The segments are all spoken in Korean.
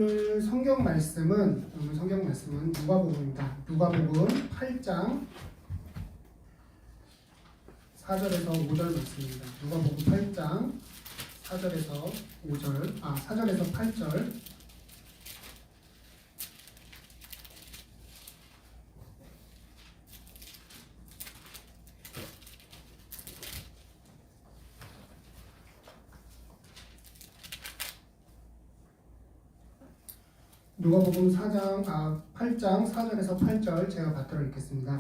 오늘 성경 말씀은 누가복음입니다. 누가복음 8장 4절에서 5절 말씀입니다. 누가복음 8장 4절에서 8절. 누가복음 8장 4절에서 8절 제가 받들어 읽겠습니다.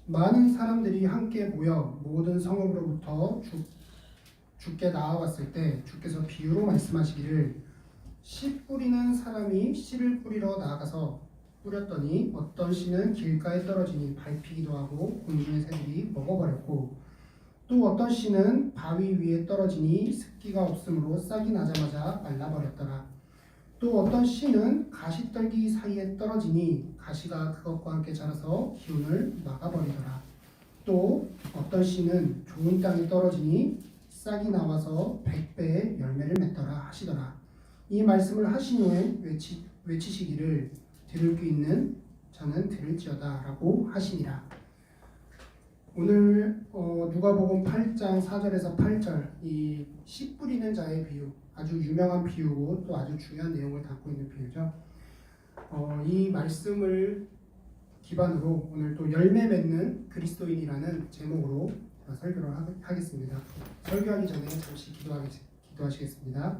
많은 사람들이 함께 모여 모든 성읍으로부터 주께 나아왔을 때 주께서 비유로 말씀하시기를 씨 뿌리는 사람이 씨를 뿌리러 나아가서 뿌렸더니 어떤 씨는 길가에 떨어지니 밟히기도 하고 곤충의 새들이 먹어버렸고 또 어떤 씨는 바위 위에 떨어지니 습기가 없으므로 싹이 나자마자 말라버렸더라. 또 어떤 씨는 가시떨기 사이에 떨어지니 가시가 그것과 함께 자라서 기운을 막아버리더라. 또 어떤 씨는 좋은 땅에 떨어지니 싹이 나와서 100배의 열매를 맺더라 하시더라. 이 말씀을 하신 후에 외치시기를 들을 귀 있는 자는 들을지어다 라고 하시니라. 오늘 누가복음 8장 4절에서 8절 이 씨 뿌리는 자의 비유, 아주 유명한 비유고 또 아주 중요한 내용을 담고 있는 비유죠. 이 말씀을 기반으로 오늘 또 열매 맺는 그리스도인이라는 제목으로 설교를 하겠습니다. 설교하기 전에 잠시 기도하시겠습니다.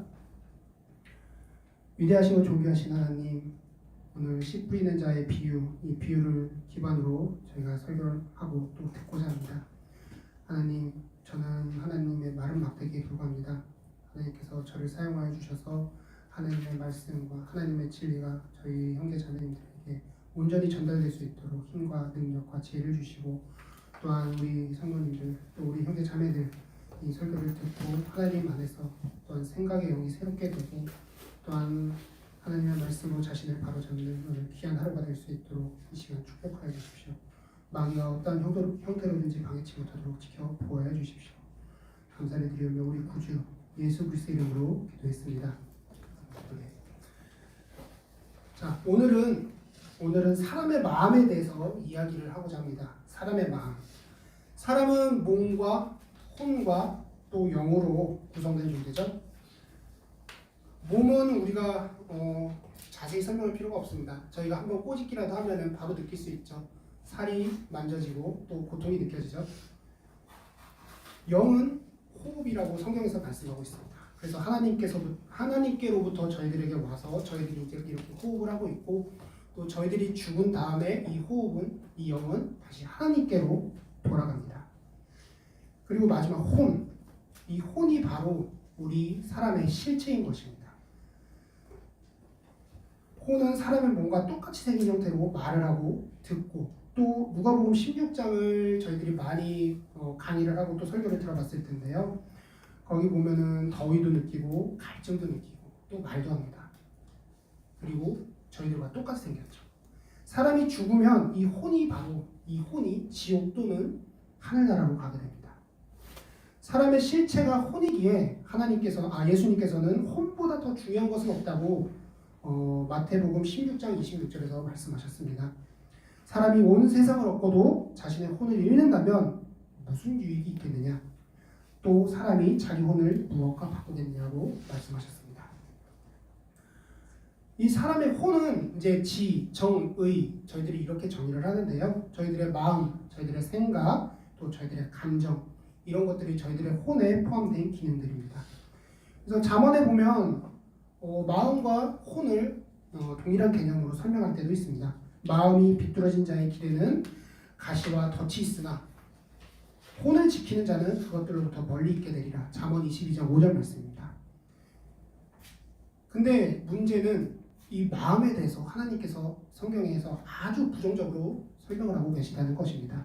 위대하시고 존귀하신 하나님, 오늘 씨 뿌리는 자의 비유, 이 비유를 기반으로 저희가 설교를 하고 또 듣고자 합니다. 하나님, 저는 하나님의 마른 막대기에 불과합니다. 하나님께서 저를 사용하여 주셔서 하나님의 말씀과 하나님의 진리가 저희 형제 자매님들에게 온전히 전달될 수 있도록 힘과 능력과 지혜를 주시고, 또한 우리 성도님들 또 우리 형제 자매들 이 설교를 듣고 하나님 안에서 또한 생각의 영이 새롭게 되고, 또한 하나님의 말씀으로 자신을 바로잡는 오늘 귀한 하루가 될 수 있도록 이 시간 축복하여 주십시오. 마귀가 어떠한 형태로든지 방해치 못하도록 지켜 보호하여 주십시오. 감사를 드리며 우리 구주 예수 그리스도의 이름으로 기도했습니다. 네. 자, 오늘은 사람의 마음에 대해서 이야기를 하고자 합니다. 사람의 마음. 사람은 몸과 혼과 또 영으로 구성된 존재죠. 몸은 우리가 자세히 설명할 필요가 없습니다. 저희가 한번 꼬집기라도 하면은 바로 느낄 수 있죠. 살이 만져지고 또 고통이 느껴지죠. 영은 호흡이라고 성경에서 말씀하고 있습니다. 그래서 하나님께로부터 저희들에게 와서 저희들이 이제 이렇게 호흡을 하고 있고, 또 저희들이 죽은 다음에 이 영은 다시 하나님께로 돌아갑니다. 그리고 마지막 혼, 이 혼이 바로 우리 사람의 실체인 것입니다. 혼은 사람의 몸과 똑같이 생긴 형태로 말을 하고 듣고, 또 누가복음 16장을 저희들이 많이 강의를 하고 또 설교를 들어봤을 텐데요. 거기 보면은 더위도 느끼고 갈증도 느끼고 또 말도 합니다. 그리고 저희들과 똑같이 생겼죠. 사람이 죽으면 이 혼이 지옥 또는 하늘나라로 가게 됩니다. 사람의 실체가 혼이기에 예수님께서는 혼보다 더 중요한 것은 없다고 마태복음 16장 26절에서 말씀하셨습니다. 사람이 온 세상을 얻고도 자신의 혼을 잃는다면 무슨 유익이 있겠느냐? 또 사람이 자기 혼을 무엇과 바꾸겠느냐고 말씀하셨습니다. 이 사람의 혼은 이제 지, 정, 의, 저희들이 이렇게 정의를 하는데요. 저희들의 마음, 저희들의 생각, 또 저희들의 감정, 이런 것들이 저희들의 혼에 포함된 기능들입니다. 그래서 잠언에 보면 마음과 혼을 동일한 개념으로 설명할 때도 있습니다. 마음이 비뚤어진 자의 길에는 가시와 덫이 있으나 혼을 지키는 자는 그것들로부터 멀리 있게 되리라. 잠언 22장 5절 말씀입니다. 근데 문제는 이 마음에 대해서 하나님께서 성경에서 아주 부정적으로 설명을 하고 계시다는 것입니다.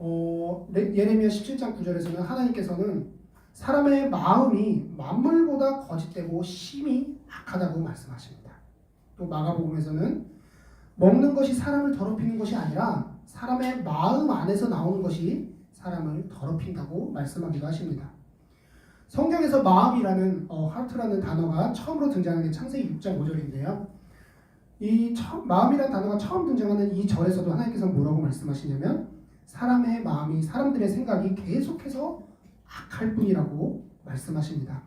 예레미야 17장 9절에서는 하나님께서는 사람의 마음이 만물보다 거짓되고 심히 악하다고 말씀하십니다. 또 마가복음에서는 먹는 것이 사람을 더럽히는 것이 아니라 사람의 마음 안에서 나오는 것이 사람을 더럽힌다고 말씀하기도 하십니다. 성경에서 마음이라는 하트라는 단어가 처음으로 등장하는 게 창세기 6장 5절인데요. 마음이라는 단어가 처음 등장하는 이 절에서도 하나님께서 뭐라고 말씀하시냐면 사람의 마음이 사람들의 생각이 계속해서 악할 뿐이라고 말씀하십니다.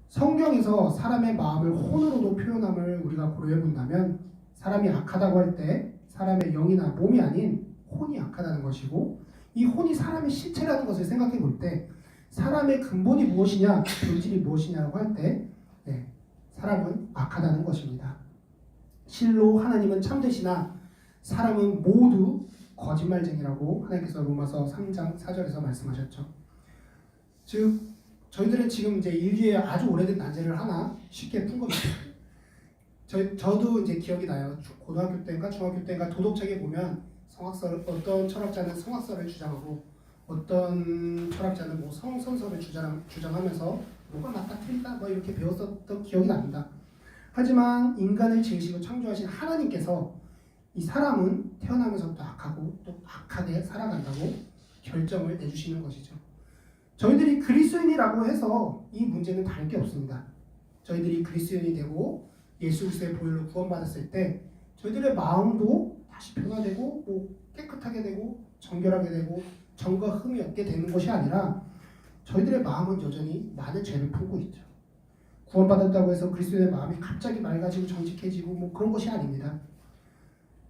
성경에서 사람의 마음을 혼으로도 표현함을 우리가 고려해 본다면 사람이 악하다고 할 때 사람의 영이나 몸이 아닌 혼이 악하다는 것이고 이 혼이 사람의 실체라는 것을 생각해 볼 때 사람의 근본이 무엇이냐, 본질이 무엇이냐라고 할 때 사람은 악하다는 것입니다. 실로 하나님은 참되시나 사람은 모두 거짓말쟁이라고 하나님께서 로마서 3장 4절에서 말씀하셨죠. 즉 저희들은 지금 이제 인류의 아주 오래된 난제를 하나 쉽게 푼 겁니다. 저도 이제 기억이 나요. 고등학교 때인가 중학교 때인가 도덕책에 보면 어떤 철학자는 성악설을 주장하고 어떤 철학자는 뭐 성선설을 주장하면서 뭐가 맞다 틀리다 뭐 이렇게 배웠었던 기억이 납니다. 하지만 인간을 지으시고 창조하신 하나님께서 이 사람은 태어나면서부터 악하고 또 악하게 살아간다고 결정을 내주시는 것이죠. 저희들이 그리스도인이라고 해서 이 문제는 다를 게 없습니다. 저희들이 그리스도인이 되고 예수 그리스도의 보혈로 구원받았을 때 저희들의 마음도 다시 변화되고 뭐 깨끗하게 되고 정결하게 되고 정과 흠이 없게 되는 것이 아니라 저희들의 마음은 여전히 많은 죄를 품고 있죠. 구원받았다고 해서 그리스도의 마음이 갑자기 맑아지고 정직해지고 뭐 그런 것이 아닙니다.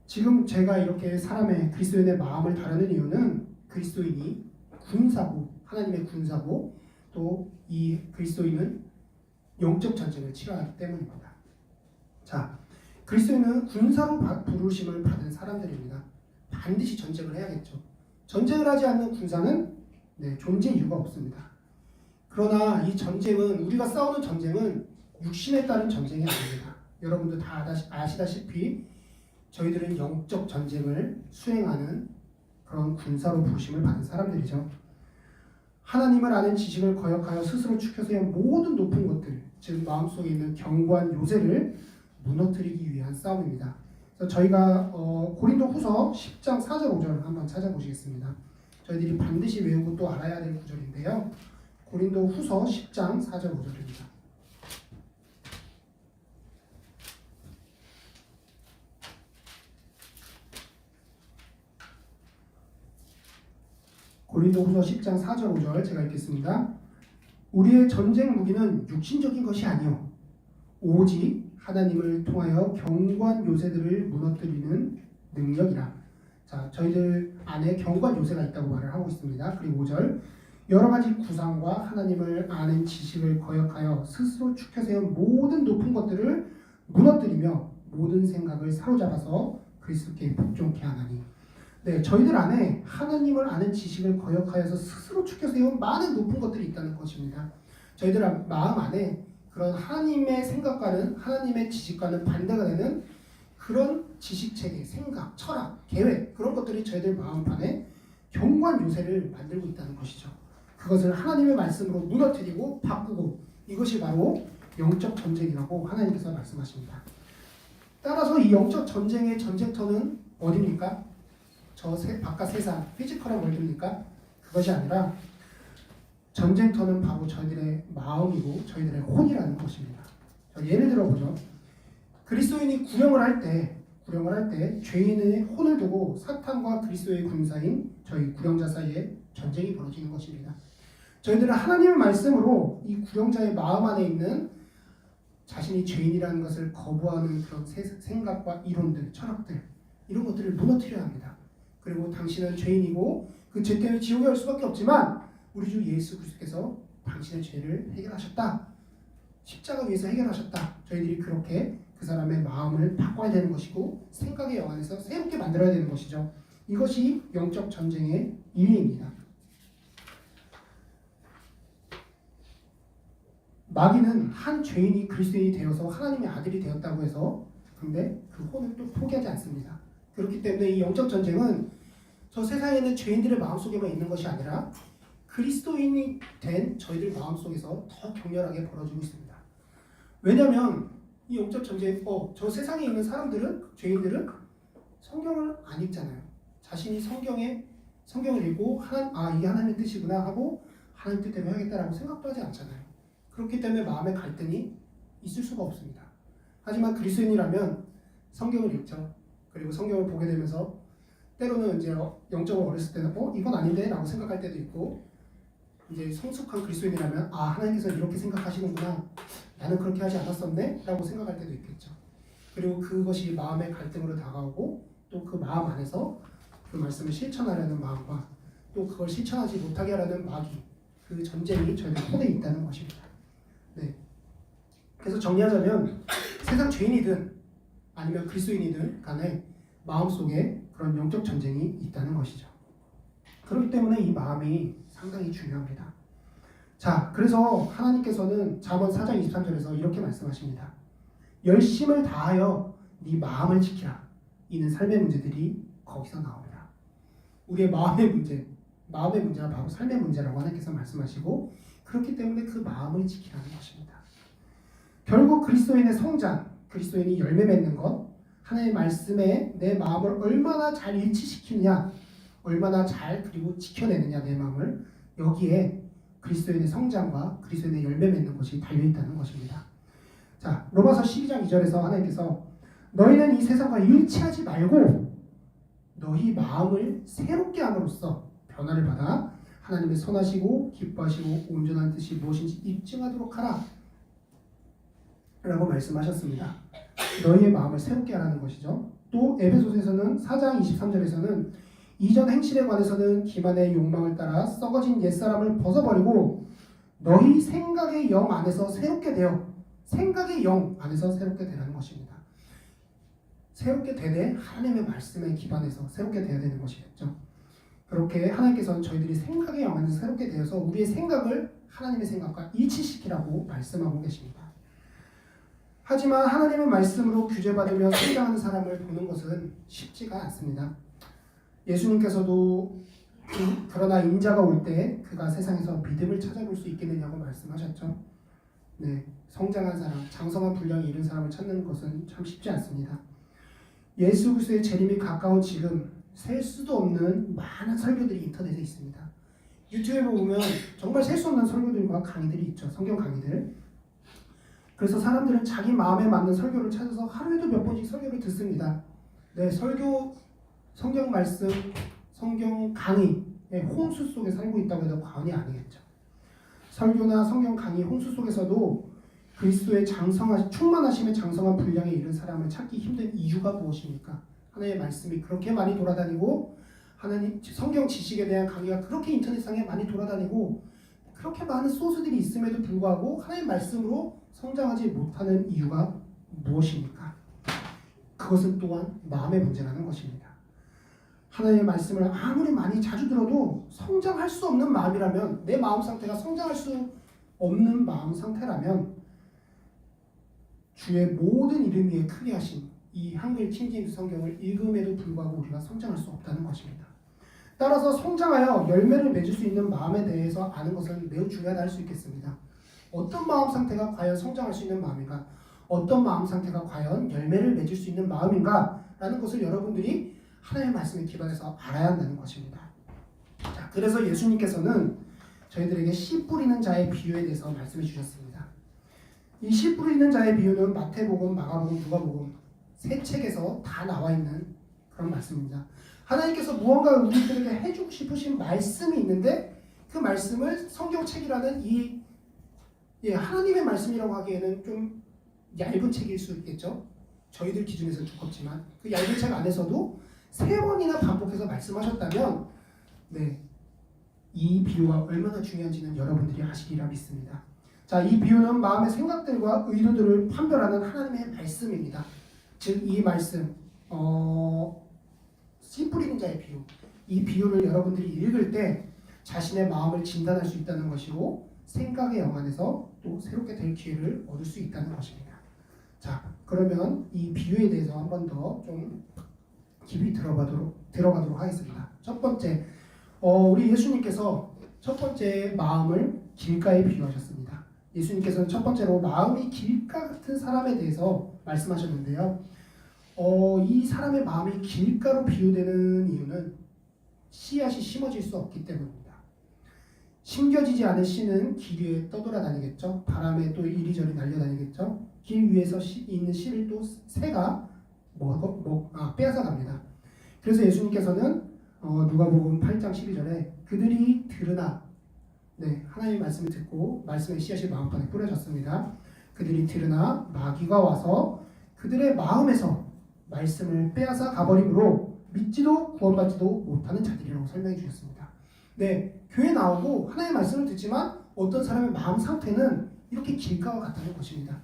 지금 제가 이렇게 사람의 그리스도인의 마음을 다루는 이유는 그리스도인이 군사고 하나님의 군사고 또 이 그리스도인은 영적 전쟁을 치러하기 때문입니다. 자, 그리스도인은 군사로 부르심을 받은 사람들입니다. 반드시 전쟁을 해야겠죠. 전쟁을 하지 않는 군사는 존재 이유가 없습니다. 그러나 이 전쟁은 우리가 싸우는 전쟁은 육신에 따른 전쟁이 아닙니다. 여러분도 다 아시다시피 저희들은 영적 전쟁을 수행하는 그런 군사로 부르심을 받은 사람들이죠. 하나님을 아는 지식을 거역하여 스스로 축혀서 모든 높은 것들, 즉 마음속에 있는 견고한 요새를 무너뜨리기 위한 싸움입니다. 그래서 저희가 고린도 후서 10장 4절 5절 한번 찾아보시겠습니다. 저희들이 반드시 외우고 또 알아야 될 구절인데요. 고린도 후서 10장 4절 5절입니다. 고린도후서 10장 4절 5절 제가 읽겠습니다. 우리의 전쟁 무기는 육신적인 것이 아니요 오직 하나님을 통하여 견고한 요새들을 무너뜨리는 능력이라. 자, 저희들 안에 견고한 요새가 있다고 말을 하고 있습니다. 그리고 5절 여러 가지 구상과 하나님을 아는 지식을 거역하여 스스로 축혀 세운 모든 높은 것들을 무너뜨리며 모든 생각을 사로잡아서 그리스도께 복종케 하나니. 저희들 안에 하나님을 아는 지식을 거역하여서 스스로 축혀 세운 많은 높은 것들이 있다는 것입니다. 저희들 마음 안에 그런 하나님의 생각과는 하나님의 지식과는 반대가 되는 그런 지식체계, 생각, 철학, 계획 그런 것들이 저희들 마음 안에 견고한 요새를 만들고 있다는 것이죠. 그것을 하나님의 말씀으로 무너뜨리고 바꾸고 이것이 바로 영적 전쟁이라고 하나님께서 말씀하십니다. 따라서 이 영적 전쟁의 전쟁터는 어디입니까? 저 바깥 세상, 피지컬한 월드입니까? 그것이 아니라 전쟁터는 바로 저희들의 마음이고 저희들의 혼이라는 것입니다. 예를 들어보죠. 그리스도인이 구령을 할 때 죄인의 혼을 두고 사탄과 그리스도의 군사인 저희 구령자 사이에 전쟁이 벌어지는 것입니다. 저희들은 하나님의 말씀으로 이 구령자의 마음 안에 있는 자신이 죄인이라는 것을 거부하는 그런 생각과 이론들, 철학들 이런 것들을 무너뜨려야 합니다. 그리고 당신은 죄인이고 그 죄 때문에 지옥에 갈 수밖에 없지만 우리 주 예수 그리스도께서 당신의 죄를 해결하셨다. 십자가 위에서 해결하셨다. 저희들이 그렇게 그 사람의 마음을 바꿔야 되는 것이고 생각의 영안에서 새롭게 만들어야 되는 것이죠. 이것이 영적 전쟁의 이유입니다. 마귀는 한 죄인이 그리스도인이 되어서 하나님의 아들이 되었다고 해서 근데 그 혼을 또 포기하지 않습니다. 그렇기 때문에 이 영적 전쟁은 저 세상에 있는 죄인들의 마음속에만 있는 것이 아니라 그리스도인이 된 저희들 마음속에서 더 격렬하게 벌어지고 있습니다. 왜냐하면 이 영적 전쟁, 저 세상에 있는 사람들은, 죄인들은 성경을 안 읽잖아요. 자신이 성경을 읽고 이게 하나님의 뜻이구나 하고 하나님 뜻대로 해야겠다라고 생각도 하지 않잖아요. 그렇기 때문에 마음의 갈등이 있을 수가 없습니다. 하지만 그리스도인이라면 성경을 읽죠. 그리고 성경을 보게 되면서 때로는 이제 영적으로 어렸을 때는 이건 아닌데 라고 생각할 때도 있고, 이제 성숙한 그리스도인이라면 하나님께서 이렇게 생각하시는구나, 나는 그렇게 하지 않았었네 라고 생각할 때도 있겠죠. 그리고 그것이 마음의 갈등으로 다가오고 또 그 마음 안에서 그 말씀을 실천하려는 마음과 또 그걸 실천하지 못하게 하려는 마귀, 그 전쟁이 저희들 손에 있다는 것입니다. 네. 그래서 정리하자면 세상 죄인이든 아니면 그리스도인이든 간에 마음속에 그런 영적 전쟁이 있다는 것이죠. 그렇기 때문에 이 마음이 상당히 중요합니다. 자, 그래서 하나님께서는 잠언 4장 23절에서 이렇게 말씀하십니다. 열심을 다하여 네 마음을 지키라. 이는 삶의 문제들이 거기서 나옵니다. 우리의 마음의 문제가 바로 삶의 문제라고 하나님께서 말씀하시고, 그렇기 때문에 그 마음을 지키라는 것입니다. 결국 그리스도인의 성장, 그리스도인이 열매 맺는 것, 하나님의 말씀에 내 마음을 얼마나 잘 일치시키느냐, 얼마나 잘 그리고 지켜내느냐, 내 마음을, 여기에 그리스도인의 성장과 그리스도인의 열매 맺는 것이 달려있다는 것입니다. 자, 로마서 12장 2절에서 하나님께서 너희는 이 세상과 일치하지 말고 너희 마음을 새롭게 함으로써 변화를 받아 하나님의 선하시고 기뻐하시고 온전한 뜻이 무엇인지 입증하도록 하라 라고 말씀하셨습니다. 너희의 마음을 새롭게 하라는 것이죠. 또 에베소서에서는 4장 23절에서는 이전 행실에 관해서는 기만의 욕망을 따라 썩어진 옛사람을 벗어버리고 너희 생각의 영 안에서 새롭게 되어, 생각의 영 안에서 새롭게 되라는 것입니다. 새롭게 되되 하나님의 말씀에 기반해서 새롭게 되어야 되는 것이겠죠. 그렇게 하나님께서는 저희들이 생각의 영 안에서 새롭게 되어서 우리의 생각을 하나님의 생각과 일치시키라고 말씀하고 계십니다. 하지만 하나님의 말씀으로 규제받으며 성장하는 사람을 보는 것은 쉽지가 않습니다. 예수님께서도 그러나 인자가 올 때 그가 세상에서 믿음을 찾아볼 수 있겠느냐고 말씀하셨죠. 네, 성장한 사람, 장성한 분량이 이른 사람을 찾는 것은 참 쉽지 않습니다. 예수 그리스도의 재림이 가까운 지금 셀 수도 없는 많은 설교들이 인터넷에 있습니다. 유튜브에 보면 정말 셀 수 없는 설교들과 강의들이 있죠. 성경 강의들. 그래서 사람들은 자기 마음에 맞는 설교를 찾아서 하루에도 몇 번씩 설교를 듣습니다. 네, 설교, 성경 말씀, 성경 강의의 홍수 속에 살고 있다고 해도 과언이 아니겠죠. 설교나 성경 강의 홍수 속에서도 그리스도의 충만하심의 장성한 분량에 이른 사람을 찾기 힘든 이유가 무엇입니까? 하나님의 말씀이 그렇게 많이 돌아다니고 하나님 성경 지식에 대한 강의가 그렇게 인터넷상에 많이 돌아다니고 그렇게 많은 소스들이 있음에도 불구하고 하나님의 말씀으로 성장하지 못하는 이유가 무엇입니까? 그것은 또한 마음의 문제라는 것입니다. 하나님의 말씀을 아무리 많이 자주 들어도 성장할 수 없는 마음이라면, 내 마음 상태가 성장할 수 없는 마음 상태라면 주의 모든 이름 위에 크게 하신 이 한글 킹제임스 성경을 읽음에도 불구하고 우리가 성장할 수 없다는 것입니다. 따라서 성장하여 열매를 맺을 수 있는 마음에 대해서 아는 것은 매우 중요하다 할 수 있겠습니다. 어떤 마음 상태가 과연 성장할 수 있는 마음인가? 어떤 마음 상태가 과연 열매를 맺을 수 있는 마음인가? 라는 것을 여러분들이 하나님의 말씀에 기반해서 알아야 한다는 것입니다. 자, 그래서 예수님께서는 저희들에게 씨 뿌리는 자의 비유에 대해서 말씀해 주셨습니다. 이 씨 뿌리는 자의 비유는 마태복음, 마가복음, 누가복음 세 책에서 다 나와 있는 그런 말씀입니다. 하나님께서 무언가 우리들에게 해주고 싶으신 말씀이 있는데 그 말씀을 성경책이라는 이 하나님의 말씀이라고 하기에는 좀 얇은 책일 수 있겠죠. 저희들 기준에서는 두껍지만 그 얇은 책 안에서도 3번이나 반복해서 말씀하셨다면 이 비유가 얼마나 중요한지는 여러분들이 아시리라 믿습니다. 자, 이 비유는 마음의 생각들과 의도들을 판별하는 하나님의 말씀입니다. 즉 이 말씀 씨 뿌리는 자의 비유, 이 비유를 여러분들이 읽을 때 자신의 마음을 진단할 수 있다는 것이고 생각의 영 안에서 또 새롭게 될 기회를 얻을 수 있다는 것입니다. 자, 그러면 이 비유에 대해서 한 번 더 좀 깊이 들어가도록 하겠습니다. 첫 번째, 우리 예수님께서 첫 번째 마음을 길가에 비유하셨습니다. 예수님께서는 첫 번째로 마음이 길가 같은 사람에 대해서 말씀하셨는데요. 이 사람의 마음이 길가로 비유되는 이유는 씨앗이 심어질 수 없기 때문입니다. 심겨지지 않은 씨는 길 위에 떠돌아다니겠죠. 바람에 또 이리저리 날려다니겠죠. 길 위에서 있는 씨를 또 새가 빼앗아 갑니다. 그래서 예수님께서는 누가복음 8장 12절에 그들이 들으나 하나님의 말씀을 듣고 말씀의 씨앗이 마음판에 뿌려졌습니다. 그들이 들으나 마귀가 와서 그들의 마음에서 말씀을 빼앗아 가버림으로 믿지도 구원받지도 못하는 자들이라고 설명해 주셨습니다. 교회 나오고 하나님의 말씀을 듣지만 어떤 사람의 마음 상태는 이렇게 길가와 같다는 것입니다.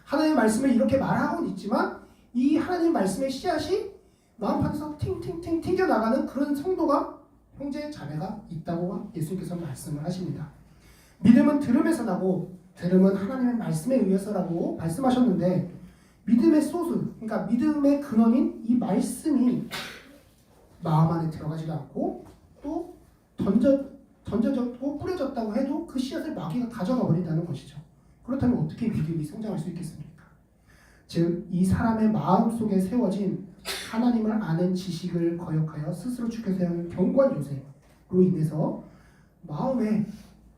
하나님의 말씀을 이렇게 말하고는 있지만 이 하나님 말씀의 씨앗이 마음판에서 팅팅팅 튕겨나가는 그런 성도가 형제 자매가 있다고 예수님께서 말씀을 하십니다. 믿음은 들음에서 나고 들음은 하나님의 말씀에 의해서라고 말씀하셨는데 믿음의 소스, 그러니까 믿음의 근원인 이 말씀이 마음 안에 들어가지도 않고 또 던져졌고 뿌려졌다고 해도 그 씨앗을 마귀가 가져가 버린다는 것이죠. 그렇다면 어떻게 믿음이 성장할 수 있겠습니까? 즉, 이 사람의 마음 속에 세워진 하나님을 아는 지식을 거역하여 스스로 축해서 하는 경관 요새로 인해서 마음에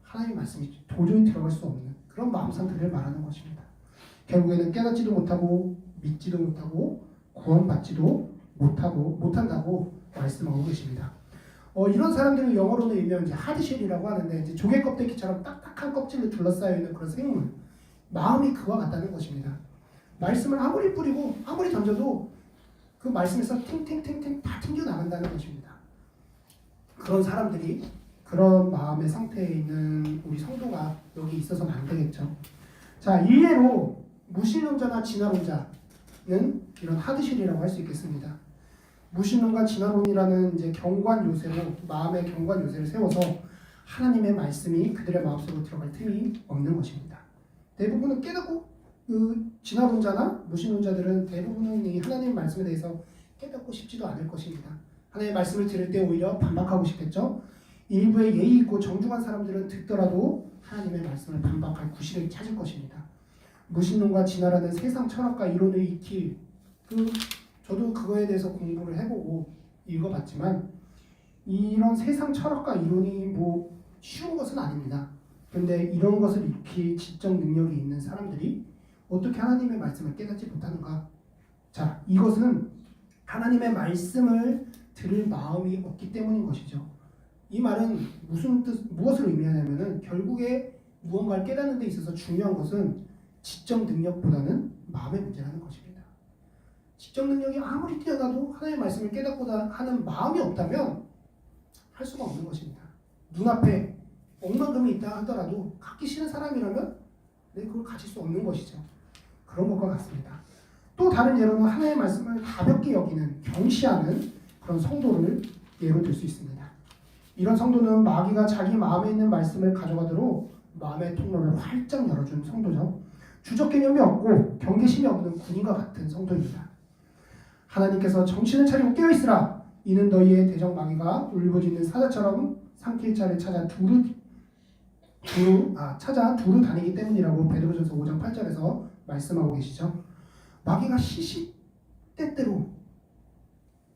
하나님의 말씀이 도저히 들어갈 수 없는 그런 마음 상태를 말하는 것입니다. 결국에는 깨닫지도 못하고 믿지도 못하고 구원받지도 못한다고 말씀하고 계십니다. 이런 사람들을 영어로는 일명 이제 하드쉘이라고 하는데 이제 조개 껍데기처럼 딱딱한 껍질로 둘러싸여 있는 그런 생물, 마음이 그와 같다는 것입니다. 말씀을 아무리 뿌리고 아무리 던져도 그 말씀에서 팅팅팅팅 다 튕겨 나간다는 것입니다. 그런 사람들이 그런 마음의 상태에 있는 우리 성도가 여기 있어서는 안 되겠죠. 자, 일례로 무신론자나 진화론자는 이런 하드쉘이라고 할 수 있겠습니다. 무신론과 진화론이라는 이제 경관 요새로 마음의 경관 요새를 세워서 하나님의 말씀이 그들의 마음속으로 들어갈 틈이 없는 것입니다. 대부분은 깨닫고 진화론자나 무신론자들은 대부분은 이 하나님의 말씀에 대해서 깨닫고 싶지도 않을 것입니다. 하나님의 말씀을 들을 때 오히려 반박하고 싶겠죠. 일부의 예의 있고 정중한 사람들은 듣더라도 하나님의 말씀을 반박할 구실을 찾을 것입니다. 무신론과 진화라는 세상 철학과 이론을 익히 저도 그거에 대해서 공부를 해보고 읽어봤지만 이런 세상 철학과 이론이 쉬운 것은 아닙니다. 그런데 이런 것을 익히 지적 능력이 있는 사람들이 어떻게 하나님의 말씀을 깨닫지 못하는가? 자, 이것은 하나님의 말씀을 들을 마음이 없기 때문인 것이죠. 이 말은 무엇을 의미하냐면은 결국에 무언가를 깨닫는 데 있어서 중요한 것은 지적 능력보다는 마음의 문제라는 것입니다. 지적 능력이 아무리 뛰어나도 하나님의 말씀을 깨닫고자 하는 마음이 없다면 할 수가 없는 것입니다. 눈앞에 억만금이 있다 하더라도 갖기 싫은 사람이라면 그걸 가질 수 없는 것이죠. 그런 것과 같습니다. 또 다른 예로는 하나님의 말씀을 가볍게 여기는, 경시하는 그런 성도를 예로 들 수 있습니다. 이런 성도는 마귀가 자기 마음에 있는 말씀을 가져가도록 마음의 통로를 활짝 열어준 성도죠. 주적 개념이 없고 경계심이 없는 군인과 같은 성도입니다. 하나님께서 정신을 차리고 깨어있으라. 이는 너희의 대적 마귀가 울부짖는 사자처럼 삼킬 자를 찾아 두루 다니기 때문이라고 베드로전서 5장 8절에서 말씀하고 계시죠. 마귀가 시시때때로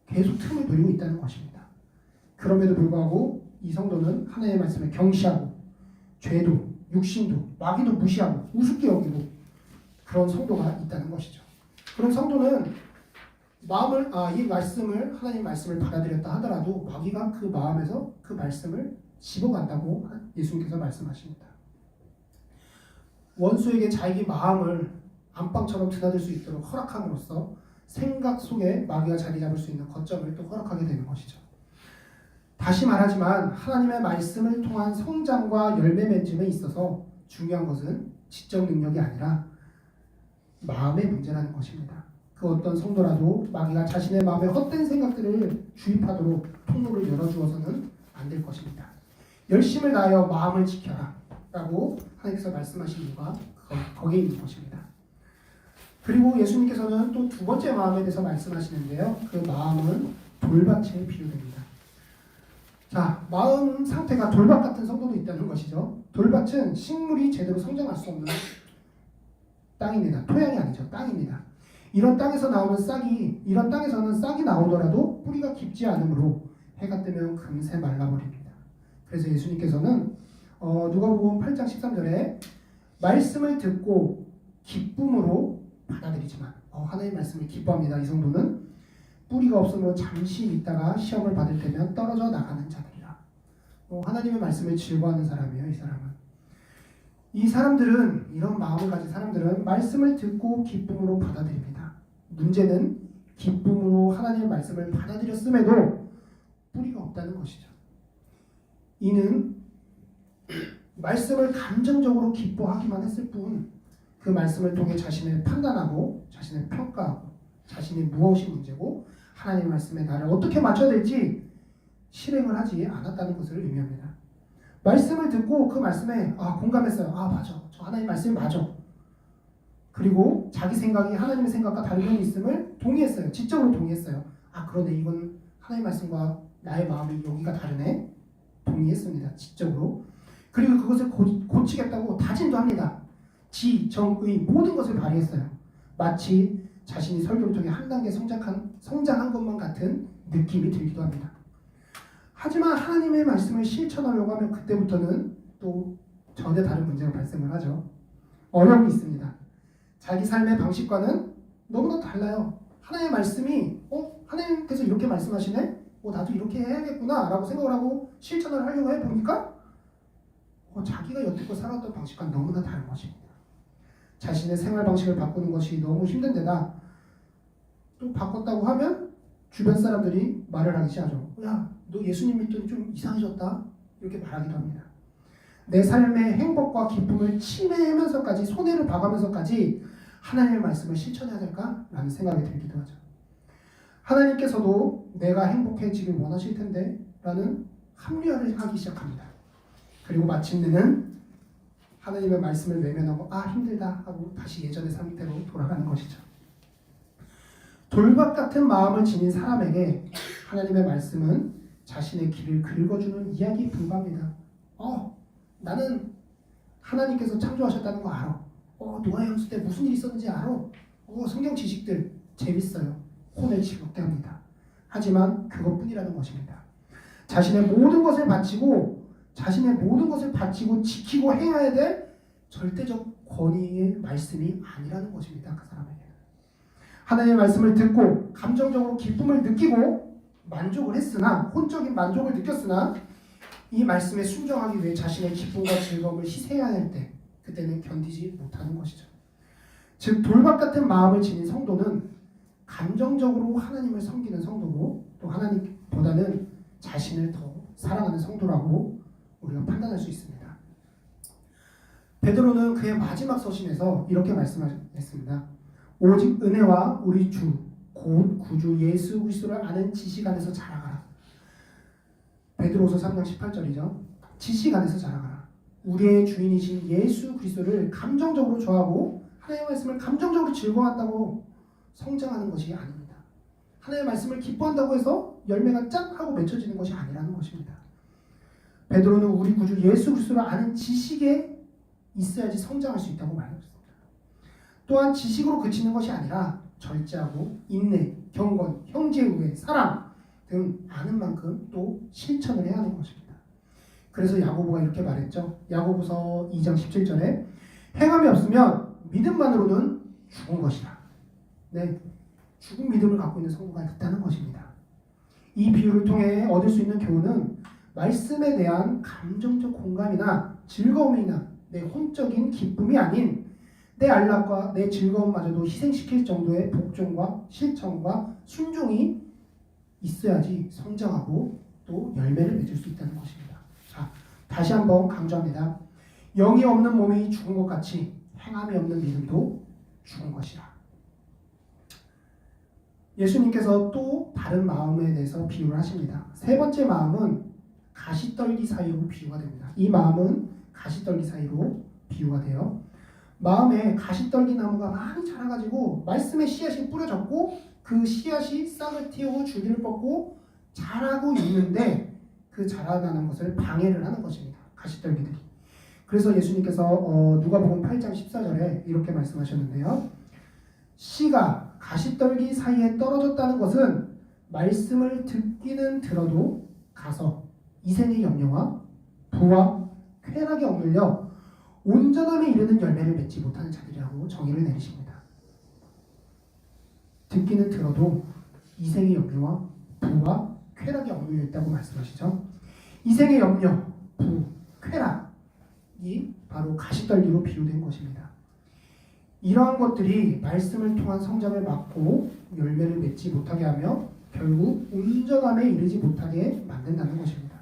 계속 틈을 노리고 있다는 것입니다. 그럼에도 불구하고 이 성도는 하나님의 말씀을 경시하고 죄도, 육신도, 마귀도 무시하고 우습게 여기고 그런 성도가 있다는 것이죠. 그런 성도는 이 말씀을, 하나님 말씀을 받아들였다 하더라도 마귀가 그 마음에서 그 말씀을 집어간다고 예수님께서 말씀하십니다. 원수에게 자기 마음을 안방처럼 드나들 수 있도록 허락함으로써 생각 속에 마귀가 자리 잡을 수 있는 거점을 또 허락하게 되는 것이죠. 다시 말하지만 하나님의 말씀을 통한 성장과 열매 맺음에 있어서 중요한 것은 지적 능력이 아니라 마음의 문제라는 것입니다. 그 어떤 성도라도 마귀가 자신의 마음에 헛된 생각들을 주입하도록 통로를 열어주어서는 안 될 것입니다. 열심을 다하여 마음을 지켜라 라고 하나님께서 말씀하신 이유가 거기에 있는 것입니다. 그리고 예수님께서는 또 두 번째 마음에 대해서 말씀하시는데요. 그 마음은 돌밭에 비유됩니다. 자, 마음 상태가 돌밭 같은 성도도 있다는 것이죠. 돌밭은 식물이 제대로 성장할 수 없는 땅입니다. 토양이 아니죠. 땅입니다. 이런 땅에서는 싹이 나오더라도 뿌리가 깊지 않으므로 해가 뜨면 금세 말라버립니다. 그래서 예수님께서는 누가복음 8장 13절에 말씀을 듣고 기쁨으로 받아들이지만 하나님의 말씀을 기뻐합니다. 이 성도는 뿌리가 없으므로 잠시 있다가 시험을 받을 때면 떨어져 나가는 자들이라. 하나님의 말씀을 즐거워하는 사람이에요. 이 사람은. 이 사람들은, 이런 마음을 가진 사람들은 말씀을 듣고 기쁨으로 받아들입니다. 문제는 기쁨으로 하나님의 말씀을 받아들였음에도 뿌리가 없다는 것이죠. 이는 말씀을 감정적으로 기뻐하기만 했을 뿐 그 말씀을 통해 자신을 판단하고 자신을 평가하고 자신이 무엇이 문제고 하나님의 말씀에 나를 어떻게 맞춰야 될지 실행을 하지 않았다는 것을 의미합니다. 말씀을 듣고 그 말씀에 공감했어요. 맞아. 저 하나님 말씀이 맞아. 그리고 자기 생각이 하나님의 생각과 다른 면이 있음을 동의했어요. 지적으로 동의했어요. 그러네. 이건 하나님 말씀과 나의 마음이 여기가 다르네. 동의했습니다. 지적으로. 그리고 그것을 고치겠다고 다짐도 합니다. 지, 정, 의 모든 것을 발휘했어요. 마치 자신이 설교를 통해 한 단계 성장한 것만 같은 느낌이 들기도 합니다. 하지만 하나님의 말씀을 실천하려고 하면 그때부터는 또 전혀 다른 문제가 발생을 하죠. 어려움이 있습니다. 자기 삶의 방식과는 너무나 달라요. 하나님의 말씀이 하나님께서 이렇게 말씀하시네? 나도 이렇게 해야겠구나 라고 생각을 하고 실천을 하려고 해보니까 자기가 여태껏 살았던 방식과는 너무나 다른 것입니다. 자신의 생활 방식을 바꾸는 것이 너무 힘든 데다 또 바꿨다고 하면 주변 사람들이 말을 하기 시작하죠. 야, 너 예수님 믿더니 좀 이상해졌다? 이렇게 말하기도 합니다. 내 삶의 행복과 기쁨을 침해하면서까지 손해를 봐가면서까지 하나님의 말씀을 실천해야 될까? 라는 생각이 들기도 하죠. 하나님께서도 내가 행복해지길 원하실 텐데 라는 합리화를 하기 시작합니다. 그리고 마침내는 하나님의 말씀을 외면하고 힘들다 하고 다시 예전의 상태로 돌아가는 것이죠. 돌박 같은 마음을 지닌 사람에게 하나님의 말씀은 자신의 길을 긁어주는 이야기에 불과합니다. 나는 하나님께서 창조하셨다는 거 알아. 노아 형수 때 무슨 일이 있었는지 알아. 성경 지식들 재밌어요. 혼을 즐겁게 합니다. 하지만 그것뿐이라는 것입니다. 자신의 모든 것을 바치고 지키고 해야 될 절대적 권위의 말씀이 아니라는 것입니다. 그 사람에게는. 하나님의 말씀을 듣고 감정적으로 기쁨을 느끼고 만족을 했으나 혼적인 만족을 느꼈으나 이 말씀에 순종하기 위해 자신의 기쁨과 즐거움을 희생해야 할 때 그때는 견디지 못하는 것이죠. 즉 돌박 같은 마음을 지닌 성도는 감정적으로 하나님을 섬기는 성도고 또 하나님보다는 자신을 더 사랑하는 성도라고 우리가 판단할 수 있습니다. 베드로는 그의 마지막 서신에서 이렇게 말씀했습니다. 오직 은혜와 우리 주 곧 구주 예수 그리스도를 아는 지식 안에서 자라가라. 베드로서 3장 18절이죠. 지식 안에서 자라가라. 우리의 주인이신 예수 그리스도를 감정적으로 좋아하고 하나님의 말씀을 감정적으로 즐거워한다고 성장하는 것이 아닙니다. 하나님의 말씀을 기뻐한다고 해서 열매가 짠 하고 맺혀지는 것이 아니라는 것입니다. 베드로는 우리 구주 예수 그리스도를 아는 지식에 있어야지 성장할 수 있다고 말했습니다. 또한 지식으로 그치는 것이 아니라 절제하고 인내, 경건, 형제우애, 사랑 등 아는 만큼 또 실천을 해야 하는 것입니다. 그래서 야고보가 이렇게 말했죠. 야고보서 2장 17절에 행함이 없으면 믿음만으로는 죽은 것이라. 네, 죽은 믿음을 갖고 있는 성도가 있다는 것입니다. 이 비유를 통해 얻을 수 있는 교훈은 말씀에 대한 감정적 공감이나 즐거움이나 내 혼적인 기쁨이 아닌 내 안락과 내 즐거움마저도 희생시킬 정도의 복종과 실천과 순종이 있어야지 성장하고 또 열매를 맺을 수 있다는 것입니다. 자, 다시 한번 강조합니다. 영이 없는 몸이 죽은 것 같이 행함이 없는 믿음도 죽은 것이라. 예수님께서 또 다른 마음에 대해서 비유를 하십니다. 세 번째 마음은 가시떨기 사이로 비유가 됩니다. 이 마음은 가시떨기 사이로 비유가 돼요. 마음에 가시떨기 나무가 많이 자라가지고 말씀의 씨앗이 뿌려졌고 그 씨앗이 싹을 틔우고 줄기를 뻗고 자라고 있는데 그 자라나는 것을 방해를 하는 것입니다. 가시떨기들이. 그래서 예수님께서 누가복음 8장 14절에 이렇게 말씀하셨는데요. 씨가 가시떨기 사이에 떨어졌다는 것은 말씀을 듣기는 들어도 가서 이생의 염려와 부와 쾌락에 억눌려 온전함에 이르는 열매를 맺지 못하는 자들이라고 정의를 내리십니다. 듣기는 들어도 이생의 염려와 부와 쾌락에 억눌려 있다고 말씀하시죠. 이생의 염려, 부, 쾌락이 바로 가시떨기로 비유된 것입니다. 이러한 것들이 말씀을 통한 성장을 막고 열매를 맺지 못하게 하며 결국 온전함에 이르지 못하게 만든다는 것입니다.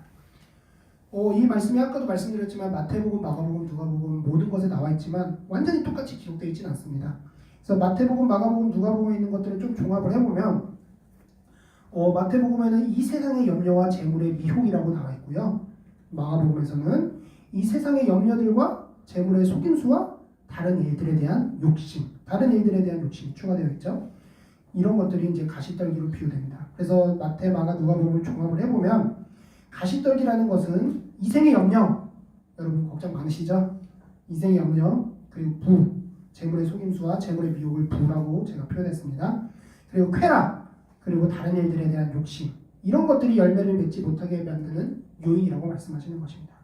이 말씀이 아까도 말씀드렸지만 마태복음, 마가복음, 누가복음 모든 것에 나와 있지만 완전히 똑같이 기록되어 있지는 않습니다. 그래서 마태복음, 마가복음, 누가복음에 있는 것들을 좀 종합을 해보면 마태복음에는 이 세상의 염려와 재물의 미혹이라고 나와 있고요. 마가복음에서는 이 세상의 염려들과 재물의 속임수와 다른 일들에 대한 욕심이 추가되어 있죠. 이런 것들이 이제 가시떨기로 비유됩니다. 그래서 마태, 마가, 누가복음을 종합을 해보면 가시떨기라는 것은 이생의 염려, 여러분 걱정 많으시죠? 이생의 염려, 그리고 부, 재물의 속임수와 재물의 미혹을 부라고 제가 표현했습니다. 그리고 쾌락, 그리고 다른 일들에 대한 욕심, 이런 것들이 열매를 맺지 못하게 만드는 요인이라고 말씀하시는 것입니다.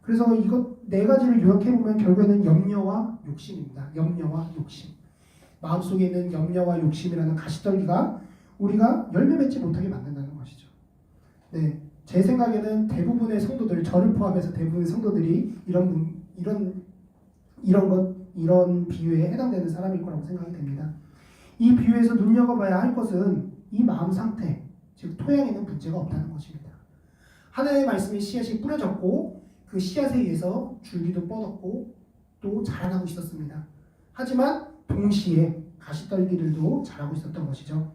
그래서 이것 네 가지를 요약해보면 결국에는 염려와 욕심입니다. 염려와 욕심. 마음속에 있는 염려와 욕심이라는 가시떨기가 우리가 열매 맺지 못하게 만든다는 것이죠. 네, 제 생각에는 대부분의 성도들, 저를 포함해서 대부분의 성도들이 이런 비유에 해당되는 사람일 거라고 생각이 됩니다. 이 비유에서 눈여겨봐야 할 것은 이 마음 상태, 즉 토양에는 문제가 없다는 것입니다. 하나님의 말씀이 씨앗이 뿌려졌고 그 씨앗에 의해서 줄기도 뻗었고 또 자라나고 있었습니다. 하지만 동시에 가시떨기들도 자라고 있었던 것이죠.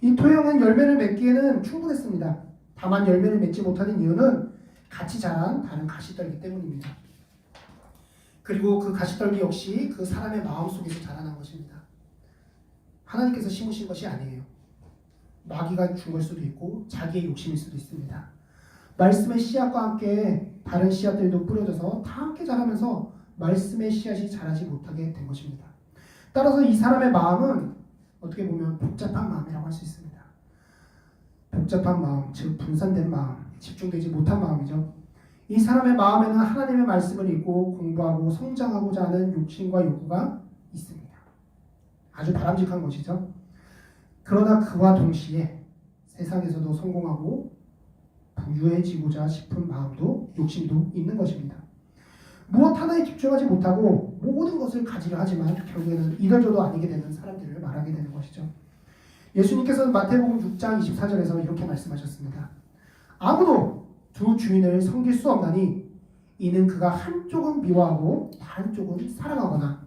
이 토양은 열매를 맺기에는 충분했습니다. 다만 열매를 맺지 못하는 이유는 같이 자란 다른 가시떨기 때문입니다. 그리고 그 가시떨기 역시 그 사람의 마음속에서 자라난 것입니다. 하나님께서 심으신 것이 아니에요. 마귀가 준 걸 수도 있고 자기의 욕심일 수도 있습니다. 말씀의 씨앗과 함께 다른 씨앗들도 뿌려져서 다 함께 자라면서 말씀의 씨앗이 자라지 못하게 된 것입니다. 따라서 이 사람의 마음은 어떻게 보면 복잡한 마음이라고 할 수 있습니다. 복잡한 마음, 즉 분산된 마음, 집중되지 못한 마음이죠. 이 사람의 마음에는 하나님의 말씀을 읽고 공부하고 성장하고자 하는 욕심과 욕구가 있습니다. 아주 바람직한 것이죠. 그러나 그와 동시에 세상에서도 성공하고 부유해지고자 싶은 마음도 욕심도 있는 것입니다. 무엇 하나에 집중하지 못하고 모든 것을 가지려 하지만 결국에는 이덜저도 아니게 되는 사람들을 말하게 되는 것이죠. 예수님께서는 마태복음 6장 24절에서 이렇게 말씀하셨습니다. 아무도 두 주인을 섬길 수 없나니 이는 그가 한쪽은 미워하고 다른 쪽은 사랑하거나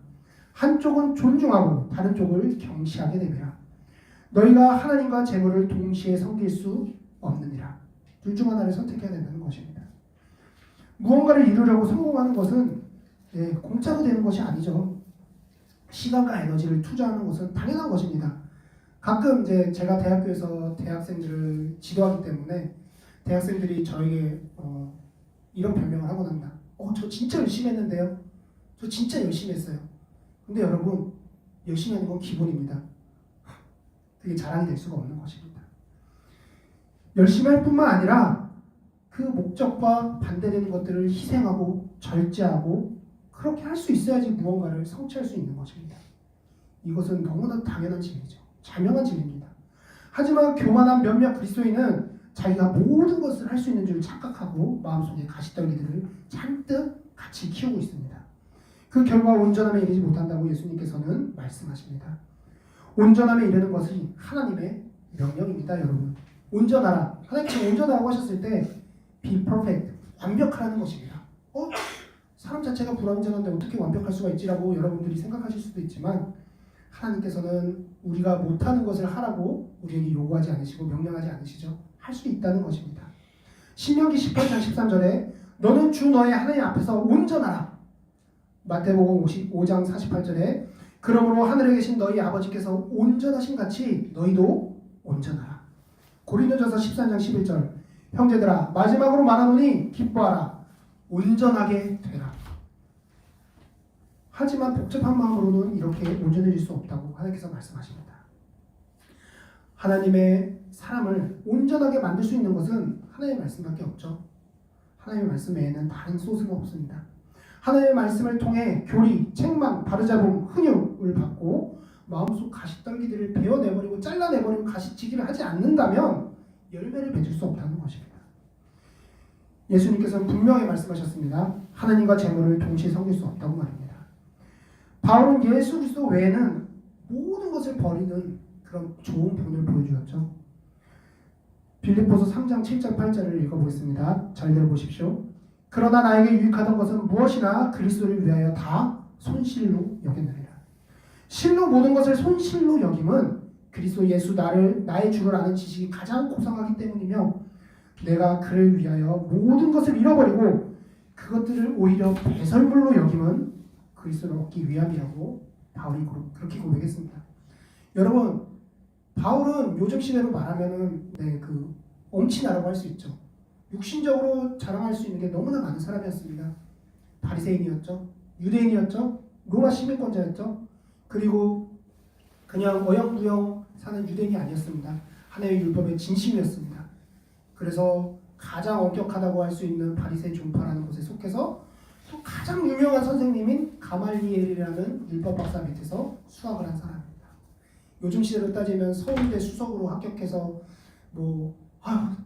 한쪽은 존중하고 다른 쪽을 경시하게 됨이라. 너희가 하나님과 재물을 동시에 섬길 수 없느니라. 둘 중 하나를 선택해야 된다는 것입니다. 무언가를 이루려고 성공하는 것은 공짜로 되는 것이 아니죠. 시간과 에너지를 투자하는 것은 당연한 것입니다. 가끔 이제 제가 대학교에서 대학생들을 지도하기 때문에 대학생들이 저에게 이런 변명을 하곤 합니다. 저 진짜 열심히 했는데요. 저 진짜 열심히 했어요. 근데 여러분, 열심히 하는 건 기본입니다. 그게 자랑이 될 수가 없는 것입니다. 열심히 할 뿐만 아니라 그 목적과 반대되는 것들을 희생하고 절제하고 그렇게 할 수 있어야지 무언가를 성취할 수 있는 것입니다. 이것은 너무나 당연한 진리죠. 자명한 진리입니다. 하지만 교만한 몇몇 그리스도인은 자기가 모든 것을 할 수 있는 줄 착각하고 마음속에 가시떨기들을 잔뜩 같이 키우고 있습니다. 그 결과 온전함에 이르지 못한다고 예수님께서는 말씀하십니다. 온전함에 이르는 것이 하나님의 명령입니다, 여러분. 온전하라. 하나님께서 온전하라고 하셨을 때 be perfect, 완벽하라는 것입니다. 사람 자체가 불완전한데 어떻게 완벽할 수가 있지라고 여러분들이 생각하실 수도 있지만 하나님께서는 우리가 못하는 것을 하라고 우리에게 요구하지 않으시고 명령하지 않으시죠. 할 수 있다는 것입니다. 신명기 18장 13절에 너는 주 너의 하나님 앞에서 온전하라. 마태복음 55장 48절에 그러므로 하늘에 계신 너희 아버지께서 온전하신 같이 너희도 온전하라. 고린도전서 13장 11절 형제들아 마지막으로 말하노니 기뻐하라. 온전하게 되라. 하지만 복잡한 마음으로는 이렇게 온전해질 수 없다고 하나님께서 말씀하십니다. 하나님의 사람을 온전하게 만들 수 있는 것은 하나님의 말씀밖에 없죠. 하나님의 말씀 외에는 다른 소스는 없습니다. 하나님의 말씀을 통해 교리, 책망, 바르잡음, 훈육을 받고 마음속 가시떨기들을 베어내버리고 잘라내버리고 가시치기를 하지 않는다면 열매를 맺을 수 없다는 것입니다. 예수님께서는 분명히 말씀하셨습니다. 하나님과 재물을 동시에 섬길 수 없다고 말입니다. 바울은 예수 그리스도 외에는 모든 것을 버리는 그런 좋은 본을 보여주었죠. 빌립보서 3장 7절 8절을 읽어보겠습니다. 잘 들어보십시오. 그러나 나에게 유익하던 것은 무엇이나 그리스도를 위하여 다 손실로 여겼느니라. 실로 모든 것을 손실로 여김은 그리스도 예수 나의 주를 아는 지식이 가장 고상하기 때문이며 내가 그를 위하여 모든 것을 잃어버리고 그것들을 오히려 배설물로 여김은 그리스도를 얻기 위함이라고 바울이 그렇게 고백했습니다. 여러분, 바울은 요즘 시대로 말하면은 그 엄친아라고 할 수 있죠. 육신적으로 자랑할 수 있는 게 너무나 많은 사람이었습니다. 바리새인이었죠. 유대인이었죠. 로마 시민권자였죠. 그리고 그냥 어영부영 사는 유대인이 아니었습니다. 하나님의 율법의 진심이었습니다. 그래서 가장 엄격하다고 할 수 있는 바리새 종파라는 곳에 속해서 또 가장 유명한 선생님인 가말리엘이라는 율법 박사 밑에서 수학을 한 사람입니다. 요즘 시대로 따지면 서울대 수석으로 합격해서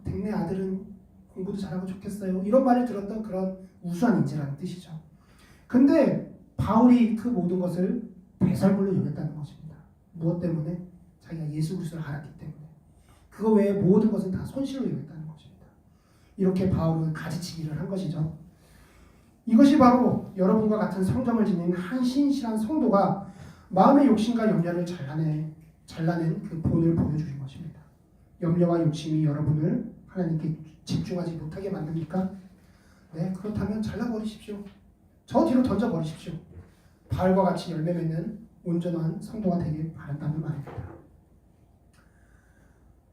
댁내 아들은 공부도 잘하고 좋겠어요. 이런 말을 들었던 그런 우수한 인재라는 뜻이죠. 근데 바울이 그 모든 것을 배설물로 여겼다는 것입니다. 무엇 때문에? 자기가 예수 그리스도를 알았기 때문에. 그거 외에 모든 것은 다 손실로 여겼다는 것입니다. 이렇게 바울은 가지치기를 한 것이죠. 이것이 바로 여러분과 같은 성정을 지닌 한 신실한 성도가 마음의 욕심과 염려를 잘라낸 그 본을 보여주는 것입니다. 염려와 욕심이 여러분을 하나님께 집중하지 못하게 만듭니까? 네, 그렇다면 잘라버리십시오. 저 뒤로 던져버리십시오. 바울과 같이 열매 맺는 온전한 성도가 되길 바란다는 말입니다.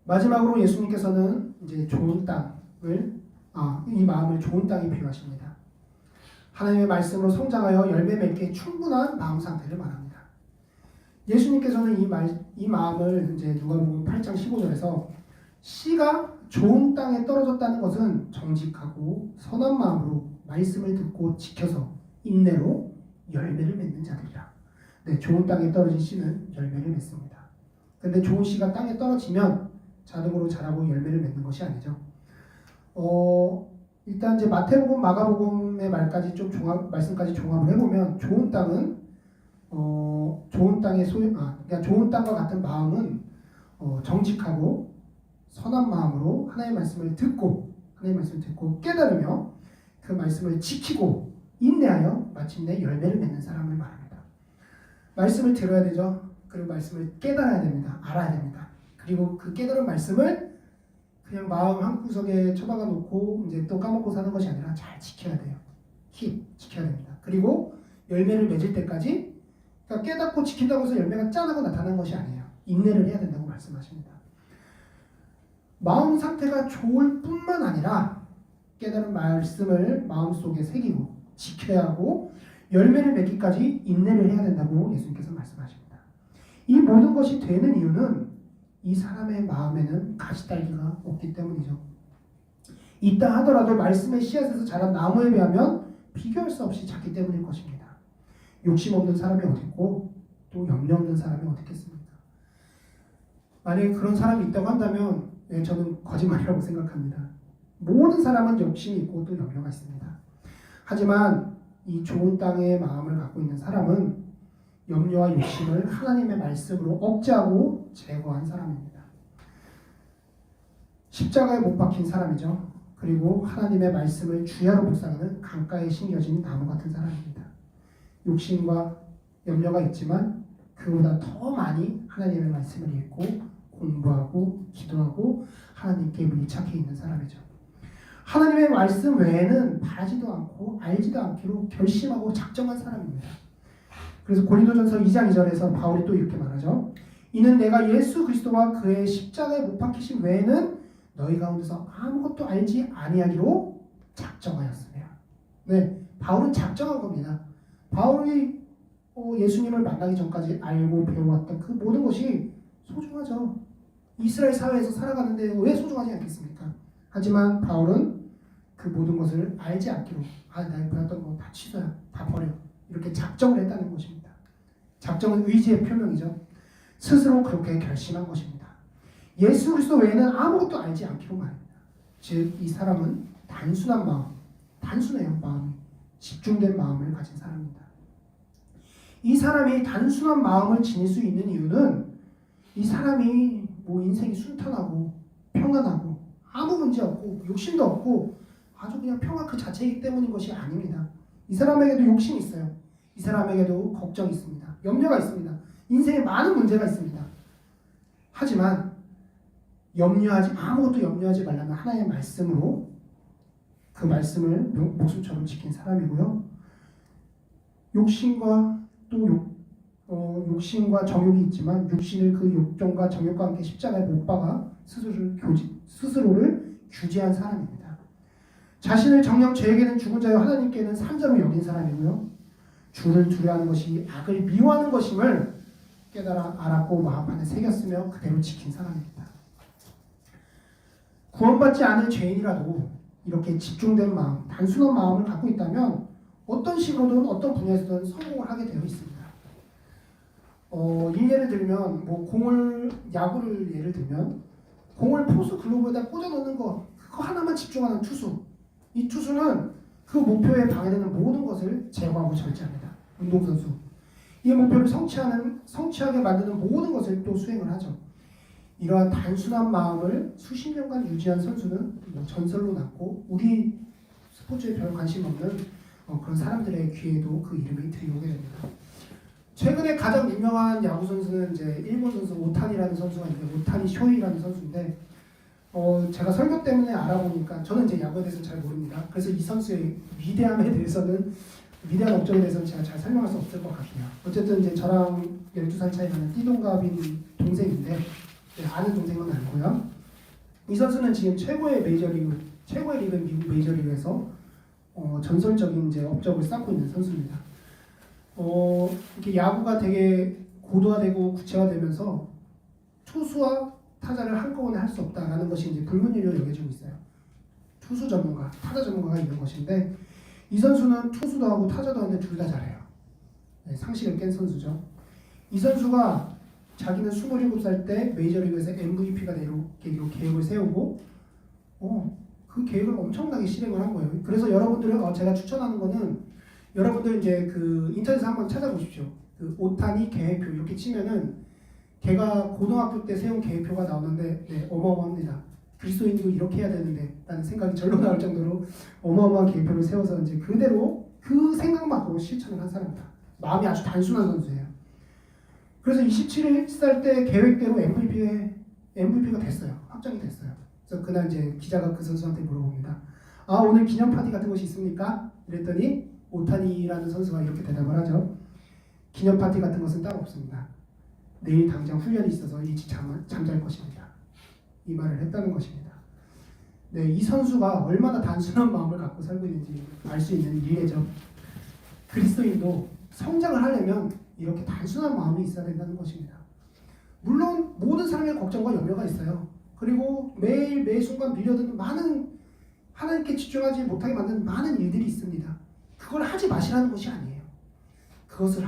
마지막으로 예수님께서는 이제 좋은 땅을 이 마음을 좋은 땅이 비유하십니다. 하나님의 말씀으로 성장하여 열매 맺기에 충분한 마음 상태를 말합니다. 예수님께서는 이 마음을 이제 누가복음 8장 15절에서 씨가 좋은 땅에 떨어졌다는 것은 정직하고 선한 마음으로 말씀을 듣고 지켜서 인내로 열매를 맺는 자들이라. 네, 좋은 땅에 떨어진 씨는 열매를 맺습니다. 근데 좋은 씨가 땅에 떨어지면 자동으로 자라고 열매를 맺는 것이 아니죠. 일단 이제 마태복음, 마가복음의 말까지 말씀까지 종합을 해보면 좋은 땅은 좋은 땅의 그러니까 좋은 땅과 같은 마음은 정직하고 선한 마음으로 하나님의 말씀을 듣고 깨달으며 그 말씀을 지키고 인내하여 마침내 열매를 맺는 사람을 말합니다. 말씀을 들어야 되죠. 그리고 말씀을 깨달아야 됩니다. 알아야 됩니다. 그리고 그 깨달은 말씀을 그냥 마음 한구석에 처박아 놓고 이제 또 까먹고 사는 것이 아니라 잘 지켜야 돼요. 지켜야 됩니다. 그리고 열매를 맺을 때까지, 그러니까 깨닫고 지킨다고 해서 열매가 짠하고 나타나는 것이 아니에요. 인내를 해야 된다고 말씀하십니다. 마음 상태가 좋을 뿐만 아니라 깨달은 말씀을 마음속에 새기고 지켜야 하고 열매를 맺기까지 인내를 해야 된다고 예수님께서 말씀하십니다. 이 모든 것이 되는 이유는 이 사람의 마음에는 가시떨기가 없기 때문이죠. 있다 하더라도 말씀의 씨앗에서 자란 나무에 비하면 비교할 수 없이 작기 때문일 것입니다. 욕심 없는 사람이 어디 있고 또 염려 없는 사람이 어디 있겠습니까? 만약에 그런 사람이 있다고 한다면 저는 거짓말이라고 생각합니다. 모든 사람은 욕심이 있고 또 염려가 있습니다. 하지만 이 좋은 땅의 마음을 갖고 있는 사람은 염려와 욕심을 하나님의 말씀으로 억제하고 제거한 사람입니다. 십자가에 못 박힌 사람이죠. 그리고 하나님의 말씀을 주야로 묵상하는 강가에 심겨진 나무 같은 사람입니다. 욕심과 염려가 있지만 그보다 더 많이 하나님의 말씀을 읽고 공부하고 기도하고 하나님께 밀착해 있는 사람이죠. 하나님의 말씀 외에는 바라지도 않고 알지도 않기로 결심하고 작정한 사람입니다. 그래서 고린도전서 2장 2절에서 바울이 또 이렇게 말하죠. 이는 내가 예수 그리스도와 그의 십자가에 못 박히심 외에는 너희 가운데서 아무것도 알지 아니하기로 작정하였으며. 네, 바울은 작정한 겁니다. 바울이 예수님을 만나기 전까지 알고 배워왔던 그 모든 것이 소중하죠. 이스라엘 사회에서 살아가는데 왜 소중하지 않겠습니까? 하지만 바울은 그 모든 것을 알지 않기로 내가 배웠던 거 다 취소야, 다 버려, 이렇게 작정을 했다는 것입니다. 작정은 의지의 표명이죠. 스스로 그렇게 결심한 것입니다. 예수 그리스도 외에는 아무것도 알지 않기로 말합니다. 즉 이 사람은 단순한 마음, 단순해요. 마음이 집중된 마음을 가진 사람입니다. 이 사람이 단순한 마음을 지닐 수 있는 이유는 이 사람이 뭐 인생이 순탄하고 평안하고 아무 문제 없고 욕심도 없고 아주 그냥 평화 그 자체이기 때문인 것이 아닙니다. 이 사람에게도 욕심이 있어요. 이 사람에게도 걱정이 있습니다. 염려가 있습니다. 인생에 많은 문제가 있습니다. 하지만 아무것도 염려하지 말라는 하나님의 말씀으로 그 말씀을 목숨처럼 지킨 사람이고요. 욕심과 정욕이 있지만 육신을 그 욕정과 정욕과 함께 십자가에 못 박아 스스로를 규제한 사람입니다. 자신을 정녕 죄에게는 죽은 자요 하나님께는 산자로 여긴 사람이고요. 주를 두려워하는 것이 악을 미워하는 것임을 깨달아 알았고 마음판에 새겼으며 그대로 지킨 사람입니다. 구원받지 않은 죄인이라도 이렇게 집중된 마음, 단순한 마음을 갖고 있다면 어떤 식으로든 어떤 분야에서든 성공을 하게 되어 있습니다. 이 예를 들면 야구를 예를 들면 공을 포수 글로브에다 꽂아 넣는 거 그거 하나만 집중하는 투수. 이 투수는 그 목표에 방해되는 모든 것을 제거하고 절제합니다. 운동선수. 이 목표를 성취하게 만드는 모든 것을 또 수행을 하죠. 이러한 단순한 마음을 수십 년간 유지한 선수는 전설로 났고 우리 스포츠에 별 관심 없는 그런 사람들의 귀에도 그 이름이 들이오게 됩니다. 최근에 가장 유명한 야구 선수는 이제 일본 선수 오타니라는 선수가 있는데 오타니 쇼이라는 선수인데 제가 설교 때문에 알아보니까 저는 이제 야구에 대해서 잘 모릅니다. 그래서 이 선수의 위대한 업적에 대해서는 제가 잘 설명할 수 없을 것 같아요. 어쨌든 이제 저랑 12살 차이 나는 띠동갑인 동생인데 아는 동생은 아니고요. 이 선수는 지금 최고의 리그인 미국 메이저리그에서 전설적인 이제 업적을 쌓고 있는 선수입니다. 이렇게 야구가 되게 고도화되고 구체화되면서 투수와 타자를 한꺼번에 할 수 없다라는 것이 이제 불문율로 여겨지고 있어요. 투수 전문가, 타자 전문가가 있는 것인데 이 선수는 투수도 하고 타자도 하는데 둘 다 잘해요. 상식을 깬 선수죠. 이 선수가 자기는 27살 때 메이저리그에서 MVP가 되기로 계획을 세우고 그 계획을 엄청나게 실행을 한 거예요. 그래서 여러분들은 제가 추천하는 거는 여러분들 이제 그 인터넷에서 한번 찾아보십시오. 그 오타니 계획표 이렇게 치면은 걔가 고등학교 때 세운 계획표가 나오는데 어마어마합니다. 그리스도인도 이렇게 해야 되는데 라는 생각이 절로 나올 정도로 어마어마한 계획표를 세워서 이제 그대로 그 생각만으로 실천을 한 사람이다. 마음이 아주 단순한 선수예요. 그래서 27살 때 계획대로 MVP가 됐어요. 확정이 됐어요. 그래서 그날 이제 기자가 그 선수한테 물어봅니다. 오늘 기념 파티 같은 것이 있습니까? 이랬더니 오타니라는 선수가 이렇게 대답을 하죠. 기념 파티 같은 것은 따로 없습니다. 내일 당장 훈련이 있어서 일찍 잠잘 것입니다. 이 말을 했다는 것입니다. 네, 이 선수가 얼마나 단순한 마음을 갖고 살고 있는지 알 수 있는 일례죠. 그리스도인도 성장을 하려면 이렇게 단순한 마음이 있어야 된다는 것입니다. 물론 모든 사람의 걱정과 염려가 있어요. 그리고 매 순간 밀려드는 많은 하나님께 집중하지 못하게 만드는 많은 일들이 있습니다. 그걸 하지 마시라는 것이 아니에요. 그것을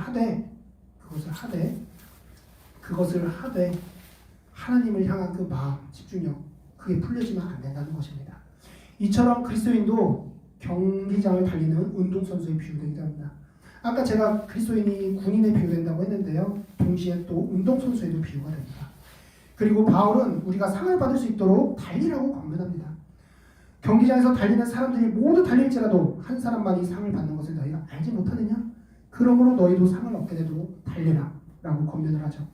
하되 하나님을 향한 그 마음, 집중력 그게 풀려지면 안 된다는 것입니다. 이처럼 그리스도인도 경기장을 달리는 운동선수에 비유되기도 합니다. 아까 제가 그리스도인이 군인에 비유된다고 했는데요. 동시에 또 운동선수에도 비유가 됩니다. 그리고 바울은 우리가 상을 받을 수 있도록 달리라고 권면합니다. 경기장에서 달리는 사람들이 모두 달릴지라도 한 사람만이 상을 받는 것을 너희가 알지 못하느냐? 그러므로 너희도 상을 얻게 되도록 달리라 라고 권면을 하죠.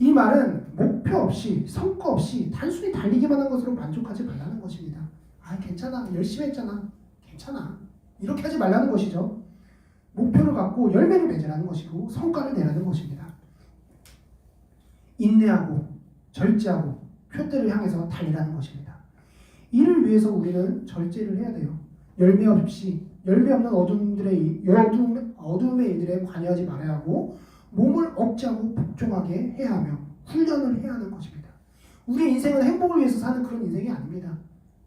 이 말은 목표 없이 성과 없이 단순히 달리기만 한 것으로 만족하지 말라는 것입니다. 괜찮아, 열심히 했잖아, 괜찮아, 이렇게 하지 말라는 것이죠. 목표를 갖고 열매를 맺으라는 것이고 성과를 내라는 것입니다. 인내하고 절제하고 표대를 향해서 달리라는 것입니다. 이를 위해서 우리는 절제를 해야 돼요. 열매 없는 어둠의 일들에 관여하지 말아야 하고 몸을 억제하고 복종하게 해야 하며 훈련을 해야 하는 것입니다. 우리 인생은 행복을 위해서 사는 그런 인생이 아닙니다.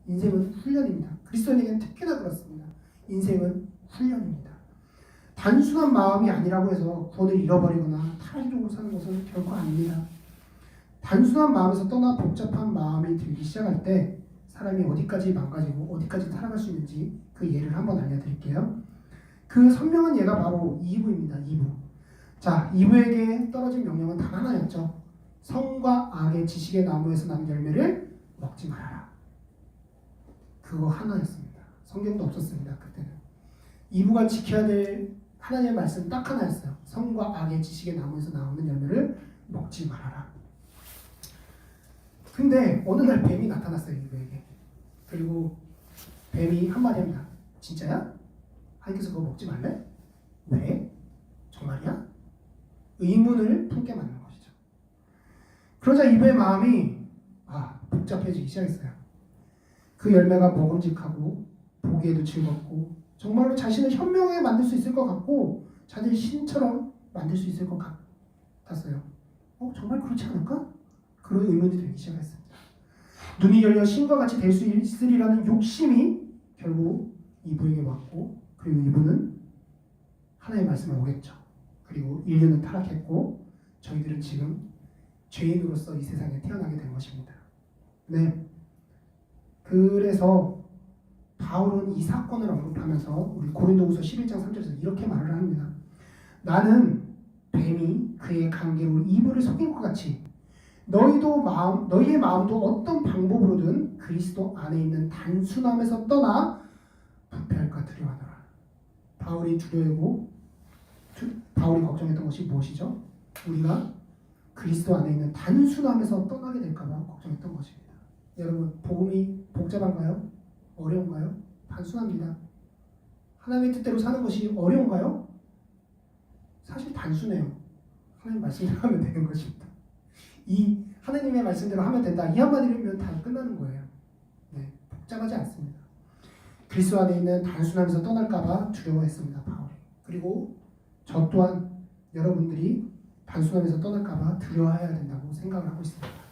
인생은 훈련입니다. 그리스도인에게는 특히나 그렇습니다. 인생은 훈련입니다. 단순한 마음이 아니라고 해서 구원을 잃어버리거나 타락적으로 사는 것은 결코 아닙니다. 단순한 마음에서 떠나 복잡한 마음이 들기 시작할 때 사람이 어디까지 망가지고 어디까지 타락할 수 있는지 그 예를 한번 알려드릴게요. 그 선명한 예가 바로 이브입니다. 이브. 자, 이브에게 떨어진 명령은 단 하나였죠. 성과 악의 지식의 나무에서 난 열매를 먹지 말아라. 그거 하나였습니다. 성경도 없었습니다. 그때는. 이브가 지켜야 될 하나님의 말씀 딱 하나였어요. 성과 악의 지식의 나무에서 나오는 열매를 먹지 말아라. 근데 어느 날 뱀이 나타났어요. 이브에게. 그리고 뱀이 한마디 합니다. 진짜야? 하나님께서 그거 먹지 말래? 왜? 정말이야? 의문을 품게 만든 것이죠. 그러자 이브의 마음이 복잡해지기 시작했어요. 그 열매가 먹음직하고 보기에도 즐겁고 정말로 자신을 현명하게 만들 수 있을 것 같고 자신의 신처럼 만들 수 있을 것 같았어요. 정말 그렇지 않을까? 그런 의문이 들기 시작했습니다. 눈이 열려 신과 같이 될 수 있으리라는 욕심이 결국 이브에게 왔고 그리고 이브는 하나님의 말씀을 오겠죠. 그리고 인류는 타락했고 저희들은 지금 죄인으로서 이 세상에 태어나게 된 것입니다. 네. 그래서 바울은 이 사건을 언급하면서 우리 고린도후서 11장 3절에서 이렇게 말을 합니다. 나는 뱀이 그의 관계로 이브를 속인 것 같이 너희의 마음도 어떤 방법으로든 그리스도 안에 있는 단순함에서 떠나 부패할까 두려워하노라. 바울이 걱정했던 것이 무엇이죠? 우리가 그리스도 안에 있는 단순함에서 떠나게 될까봐 걱정했던 것입니다. 여러분, 복음이 복잡한가요? 어려운가요? 단순합니다. 하나님의 뜻대로 사는 것이 어려운가요? 사실 단순해요. 하나님 말씀대로 하면 되는 것입니다. 이 하나님의 말씀대로 하면 된다. 이 한마디면 다 끝나는 거예요. 네, 복잡하지 않습니다. 그리스도 안에 있는 단순함에서 떠날까봐 두려워했습니다. 바울이. 그리고 저 또한 여러분들이 단순함에서 떠날까봐 두려워해야 된다고 생각을 하고 있습니다.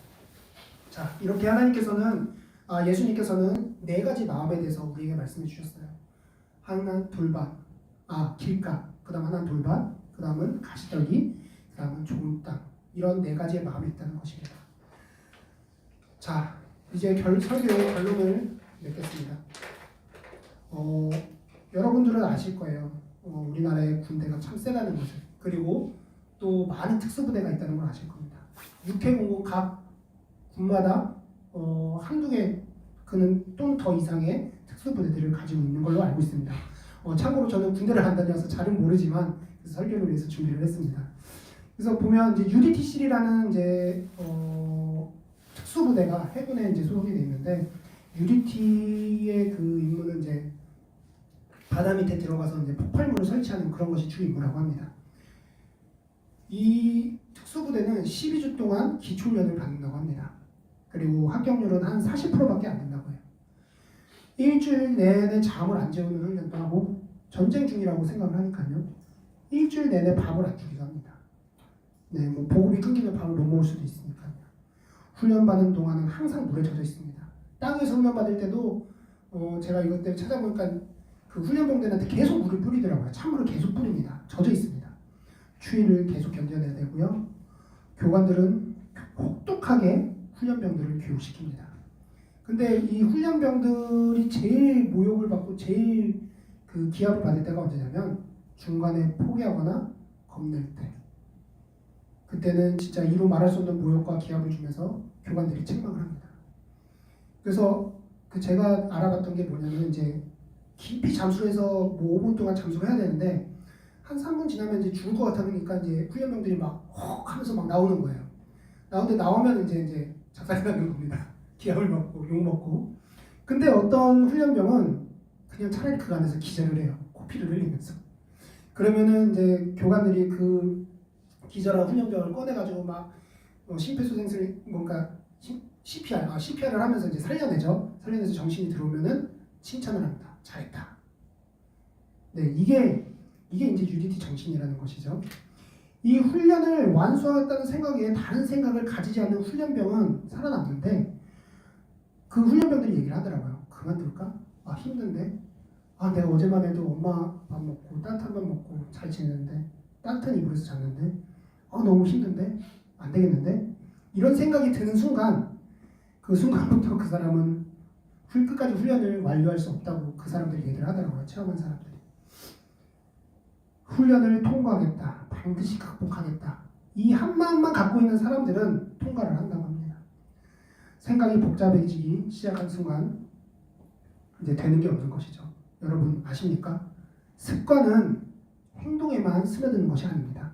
자, 이렇게 하나님께서는 예수님께서는 네 가지 마음에 대해서 우리에게 말씀해 주셨어요. 하나는 돌밭, 길가, 그 다음 하나는 돌밭, 그 다음은 가시떨기, 그 다음은 좋은 땅. 이런 네 가지의 마음이 있다는 것입니다. 자, 이제 설교의 결론을 맺겠습니다. 여러분들은 아실 거예요. 우리나라의 군대가 참 세다는 것을. 그리고 또 많은 특수부대가 있다는 걸 아실 겁니다. 육해공군 각 군마다 한두 개 그는 또는 더 이상의 특수부대들을 가지고 있는 걸로 알고 있습니다. 참고로 저는 군대를 안 다녀서 잘은 모르지만 그래서 설교를 위해서 준비를 했습니다. 그래서 보면 이제 UDT-7이라는 이제 특수부대가 해군에 이제 소속이 돼 있는데 UDT의 그 임무는 이제 바다 밑에 들어가서 이제 폭발물을 설치하는 그런 것이 주 임무라고 합니다. 이 특수부대는 12주 동안 기초훈련을 받는다고 합니다. 그리고 합격률은 한 40%밖에 안 된다고 해요. 일주일 내내 잠을 안 재우는 훈련도 하고 전쟁 중이라고 생각을 하니까요. 일주일 내내 밥을 안 주기도 합니다. 네, 뭐 보급이 끊기면 밥을 못 먹을 수도 있으니까요. 훈련받는 동안은 항상 물에 젖어 있습니다. 땅에서 훈련받을 때도 제가 이것 때문에 찾아보니까 그 훈련병들한테 계속 물을 뿌리더라고요. 찬물을 계속 뿌립니다. 젖어 있습니다. 추위를 계속 견뎌내야 되고요. 교관들은 혹독하게 훈련병들을 교육시킵니다. 근데 이 훈련병들이 제일 모욕을 받고 제일 그 기합을 받을 때가 언제냐면 중간에 포기하거나 겁낼 때. 그때는 진짜 이루 말할 수 없는 모욕과 기합을 주면서 교관들이 책망을 합니다. 그래서 제가 알아봤던 게 뭐냐면 이제 깊이 잠수를 해서 뭐 5분 동안 잠수를 해야 되는데 한 3분 지나면 이제 죽을 것 같으니까 이제 훈련병들이 막 헉 하면서 막 나오는 거예요. 나오면 이제 작살이 나는 겁니다. 기합을 먹고 욕 먹고. 근데 어떤 훈련병은 그냥 차라리 그 안에서 기절을 해요. 코피를 흘리면서. 그러면은 이제 교관들이 그 기절한 훈련병을 꺼내가지고 막 심폐소생술 뭔가 CPR을 하면서 이제 살려내죠. 살려내서 정신이 들어오면은 칭찬을 합니다. 잘했다. 네, 이게 이제 UDT 정신이라는 것이죠. 이 훈련을 완수하겠다는 생각에 다른 생각을 가지지 않는 훈련병은 살아남는데 그 훈련병들이 얘기를 하더라고요. 그만둘까? 아 힘든데? 아 내가 어제만 해도 엄마 밥 먹고 따뜻한 밥 먹고 잘 지냈는데 따뜻한 이불에서 잤는데 아 너무 힘든데? 안 되겠는데? 이런 생각이 드는 순간 그 순간부터 그 사람은 끝까지 훈련을 완료할 수 없다고 그 사람들이 얘기를 하더라고요. 체험한 사람들이. 훈련을 통과하겠다. 반드시 극복하겠다. 이 한 마음만 갖고 있는 사람들은 통과를 한다고 합니다. 생각이 복잡해지기 시작한 순간 이제 되는 게 없는 것이죠. 여러분 아십니까? 습관은 행동에만 스며드는 것이 아닙니다.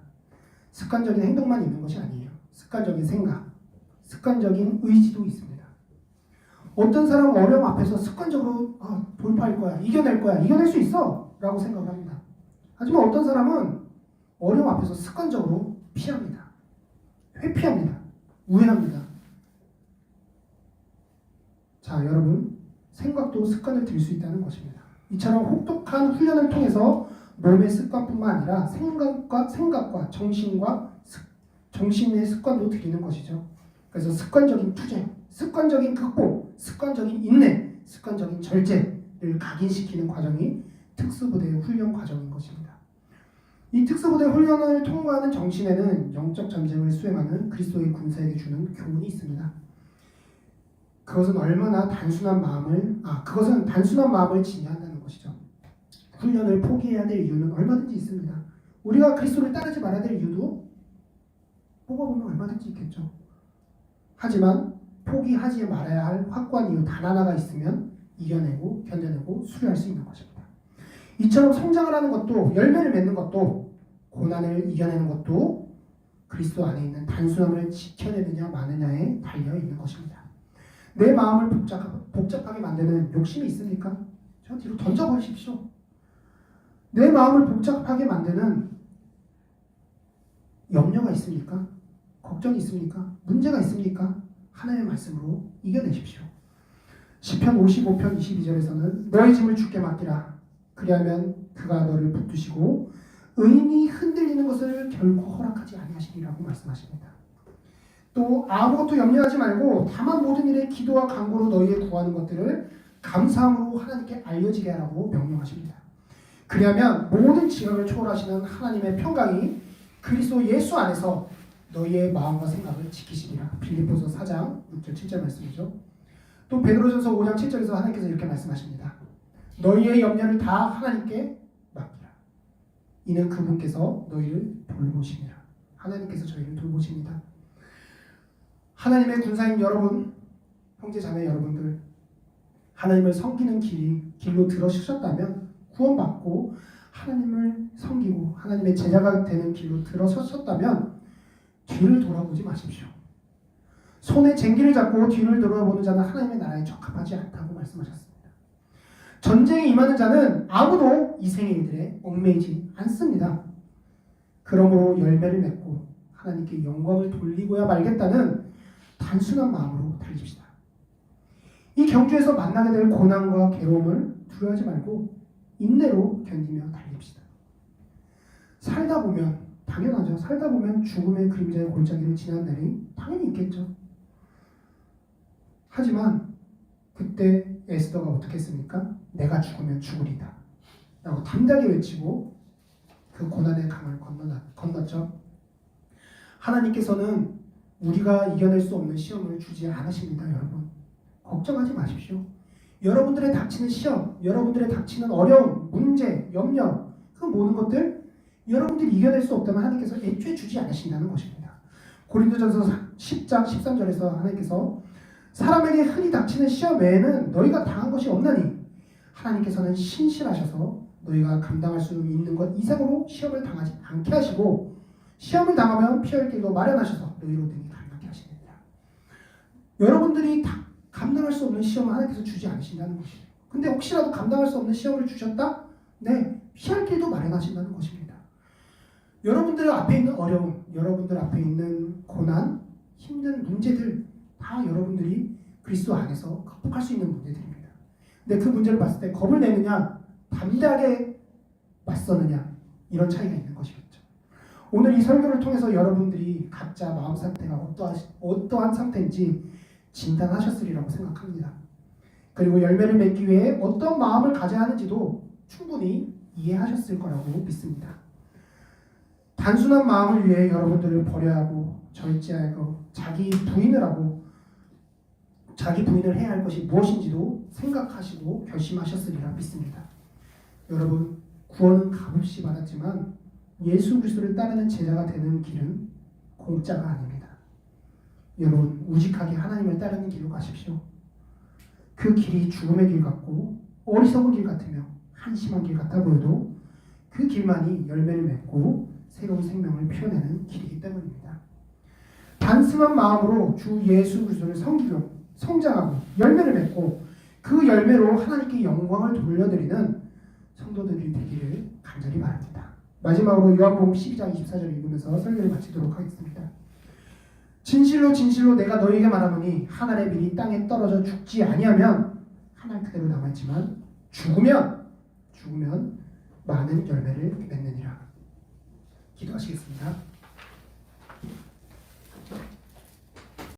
습관적인 행동만 있는 것이 아니에요. 습관적인 생각, 습관적인 의지도 있습니다. 어떤 사람은 어려움 앞에서 습관적으로 돌파할 거야, 이겨낼 거야, 이겨낼 수 있어 라고 생각을 합니다. 하지만 어떤 사람은 어려움 앞에서 습관적으로 피합니다. 회피합니다. 우회합니다. 자, 여러분 생각도 습관을 들일 수 있다는 것입니다. 이처럼 혹독한 훈련을 통해서 몸의 습관뿐만 아니라 생각과 정신의 습관도 들이는 것이죠. 그래서 습관적인 투쟁, 습관적인 극복, 습관적인 인내, 습관적인 절제를 각인시키는 과정이 특수부대의 훈련 과정인 것입니다. 이 특수부대 훈련을 통과하는 정신에는 영적 전쟁을 수행하는 그리스도의 군사에게 주는 교훈이 있습니다. 그것은 단순한 마음을 지녀야 한다는 것이죠. 훈련을 포기해야 될 이유는 얼마든지 있습니다. 우리가 그리스도를 따르지 말아야 될 이유도 뽑아보면 얼마든지 있겠죠. 하지만 포기하지 말아야 할 확고한 이유 단 하나가 있으면 이겨내고 견뎌내고 수료할 수 있는 것입니다. 이처럼 성장을 하는 것도 열매를 맺는 것도 고난을 이겨내는 것도 그리스도 안에 있는 단순함을 지켜내느냐 마느냐에 달려 있는 것입니다. 내 마음을 복잡하게 만드는 욕심이 있습니까? 저 뒤로 던져버리십시오. 내 마음을 복잡하게 만드는 염려가 있습니까? 걱정이 있습니까? 문제가 있습니까? 하나님의 말씀으로 이겨내십시오. 시편 55편 22절에서는 너의 짐을 주께 맡기라. 그리하면 그가 너를 붙드시고 의인이 흔들리는 것을 결코 허락하지 아니하시리라고 말씀하십니다. 또 아무것도 염려하지 말고 다만 모든 일에 기도와 간구로 너희의 구하는 것들을 감사함으로 하나님께 알려지게 하라고 명령하십니다. 그리하면 모든 지각을 초월하시는 하나님의 평강이 그리스도 예수 안에서 너희의 마음과 생각을 지키시리라. 빌립보서 4장 6절 7절 말씀이죠. 또 베드로전서 5장 7절에서 하나님께서 이렇게 말씀하십니다. 너희의 염려를 다 하나님께 맡기라. 이는 그분께서 너희를 돌보시니라. 하나님께서 저희를 돌보십니다. 하나님의 군사인 여러분, 형제 자매 여러분들, 하나님을 섬기는 길로 들어서셨다면, 구원받고 하나님을 섬기고 하나님의 제자가 되는 길로 들어서셨다면 뒤를 돌아보지 마십시오. 손에 쟁기를 잡고 뒤를 돌아보는 자는 하나님의 나라에 적합하지 않다고 말씀하셨습니다. 전쟁에 임하는 자는 아무도 이 생의 일들에 얽매이지 않습니다. 그러므로 열매를 맺고 하나님께 영광을 돌리고야 말겠다는 단순한 마음으로 달립시다. 이 경주에서 만나게 될 고난과 괴로움을 두려워하지 말고 인내로 견디며 달립시다. 살다 보면 당연하죠. 살다 보면 죽음의 그림자의 골짜기를 지난 날이 당연히 있겠죠. 하지만 그때 에스더가 어떻게 했습니까? 내가 죽으면 죽으리다 라고 담대하게 외치고 그 고난의 강을 건넜죠. 하나님께서는 우리가 이겨낼 수 없는 시험을 주지 않으십니다. 여러분 걱정하지 마십시오. 여러분들의 닥치는 시험, 여러분들의 닥치는 어려움, 문제, 염려, 그 모든 것들 여러분들이 이겨낼 수 없다면 하나님께서 애초에 주지 않으신다는 것입니다. 고린도전서 10장 13절에서 하나님께서 사람에게 흔히 닥치는 시험 외에는 너희가 당한 것이 없나니 하나님께서는 신실하셔서 너희가 감당할 수 있는 것 이상으로 시험을 당하지 않게 하시고 시험을 당하면 피할 길도 마련하셔서 너희로 등이 감당케 하십니다. 여러분들이 감당할 수 없는 시험을 하나님께서 주지 않으신다는 것이에요. 근데 혹시라도 감당할 수 없는 시험을 주셨다? 네, 피할 길도 마련하신다는 것입니다. 여러분들 앞에 있는 어려움, 여러분들 앞에 있는 고난, 힘든 문제들 다 여러분들이 그리스도 안에서 극복할 수 있는 문제들입니다. 근데 그 문제를 봤을 때 겁을 내느냐, 담대하게 맞서느냐 이런 차이가 있는 것이겠죠. 오늘 이 설교를 통해서 여러분들이 각자 마음 상태가 어떠한 상태인지 진단하셨으리라고 생각합니다. 그리고 열매를 맺기 위해 어떤 마음을 가져야 하는지도 충분히 이해하셨을 거라고 믿습니다. 단순한 마음을 위해 여러분들을 버려야 하고 절제하고 자기 부인을 해야 할 것이 무엇인지도 생각하시고 결심하셨으리라 믿습니다. 여러분, 구원은 값없이 받았지만 예수 그리스도를 따르는 제자가 되는 길은 공짜가 아닙니다. 여러분, 우직하게 하나님을 따르는 길로 가십시오. 그 길이 죽음의 길 같고 어리석은 길 같으며 한심한 길 같아 보여도 그 길만이 열매를 맺고 새로운 생명을 피워내는 길이기 때문입니다. 단순한 마음으로 주 예수 그리스도를 섬기고 성장하고 열매를 맺고 그 열매로 하나님께 영광을 돌려드리는 성도들이 되기를 간절히 바랍니다. 마지막으로 요한복음 12장 24절 읽으면서 설교를 마치도록 하겠습니다. 진실로 진실로 내가 너희에게 말하노니 한 알의 밀이 땅에 떨어져 죽지 아니하면 한 알 그대로 남아있지만 죽으면 많은 열매를 맺느니라. 기도하시겠습니다.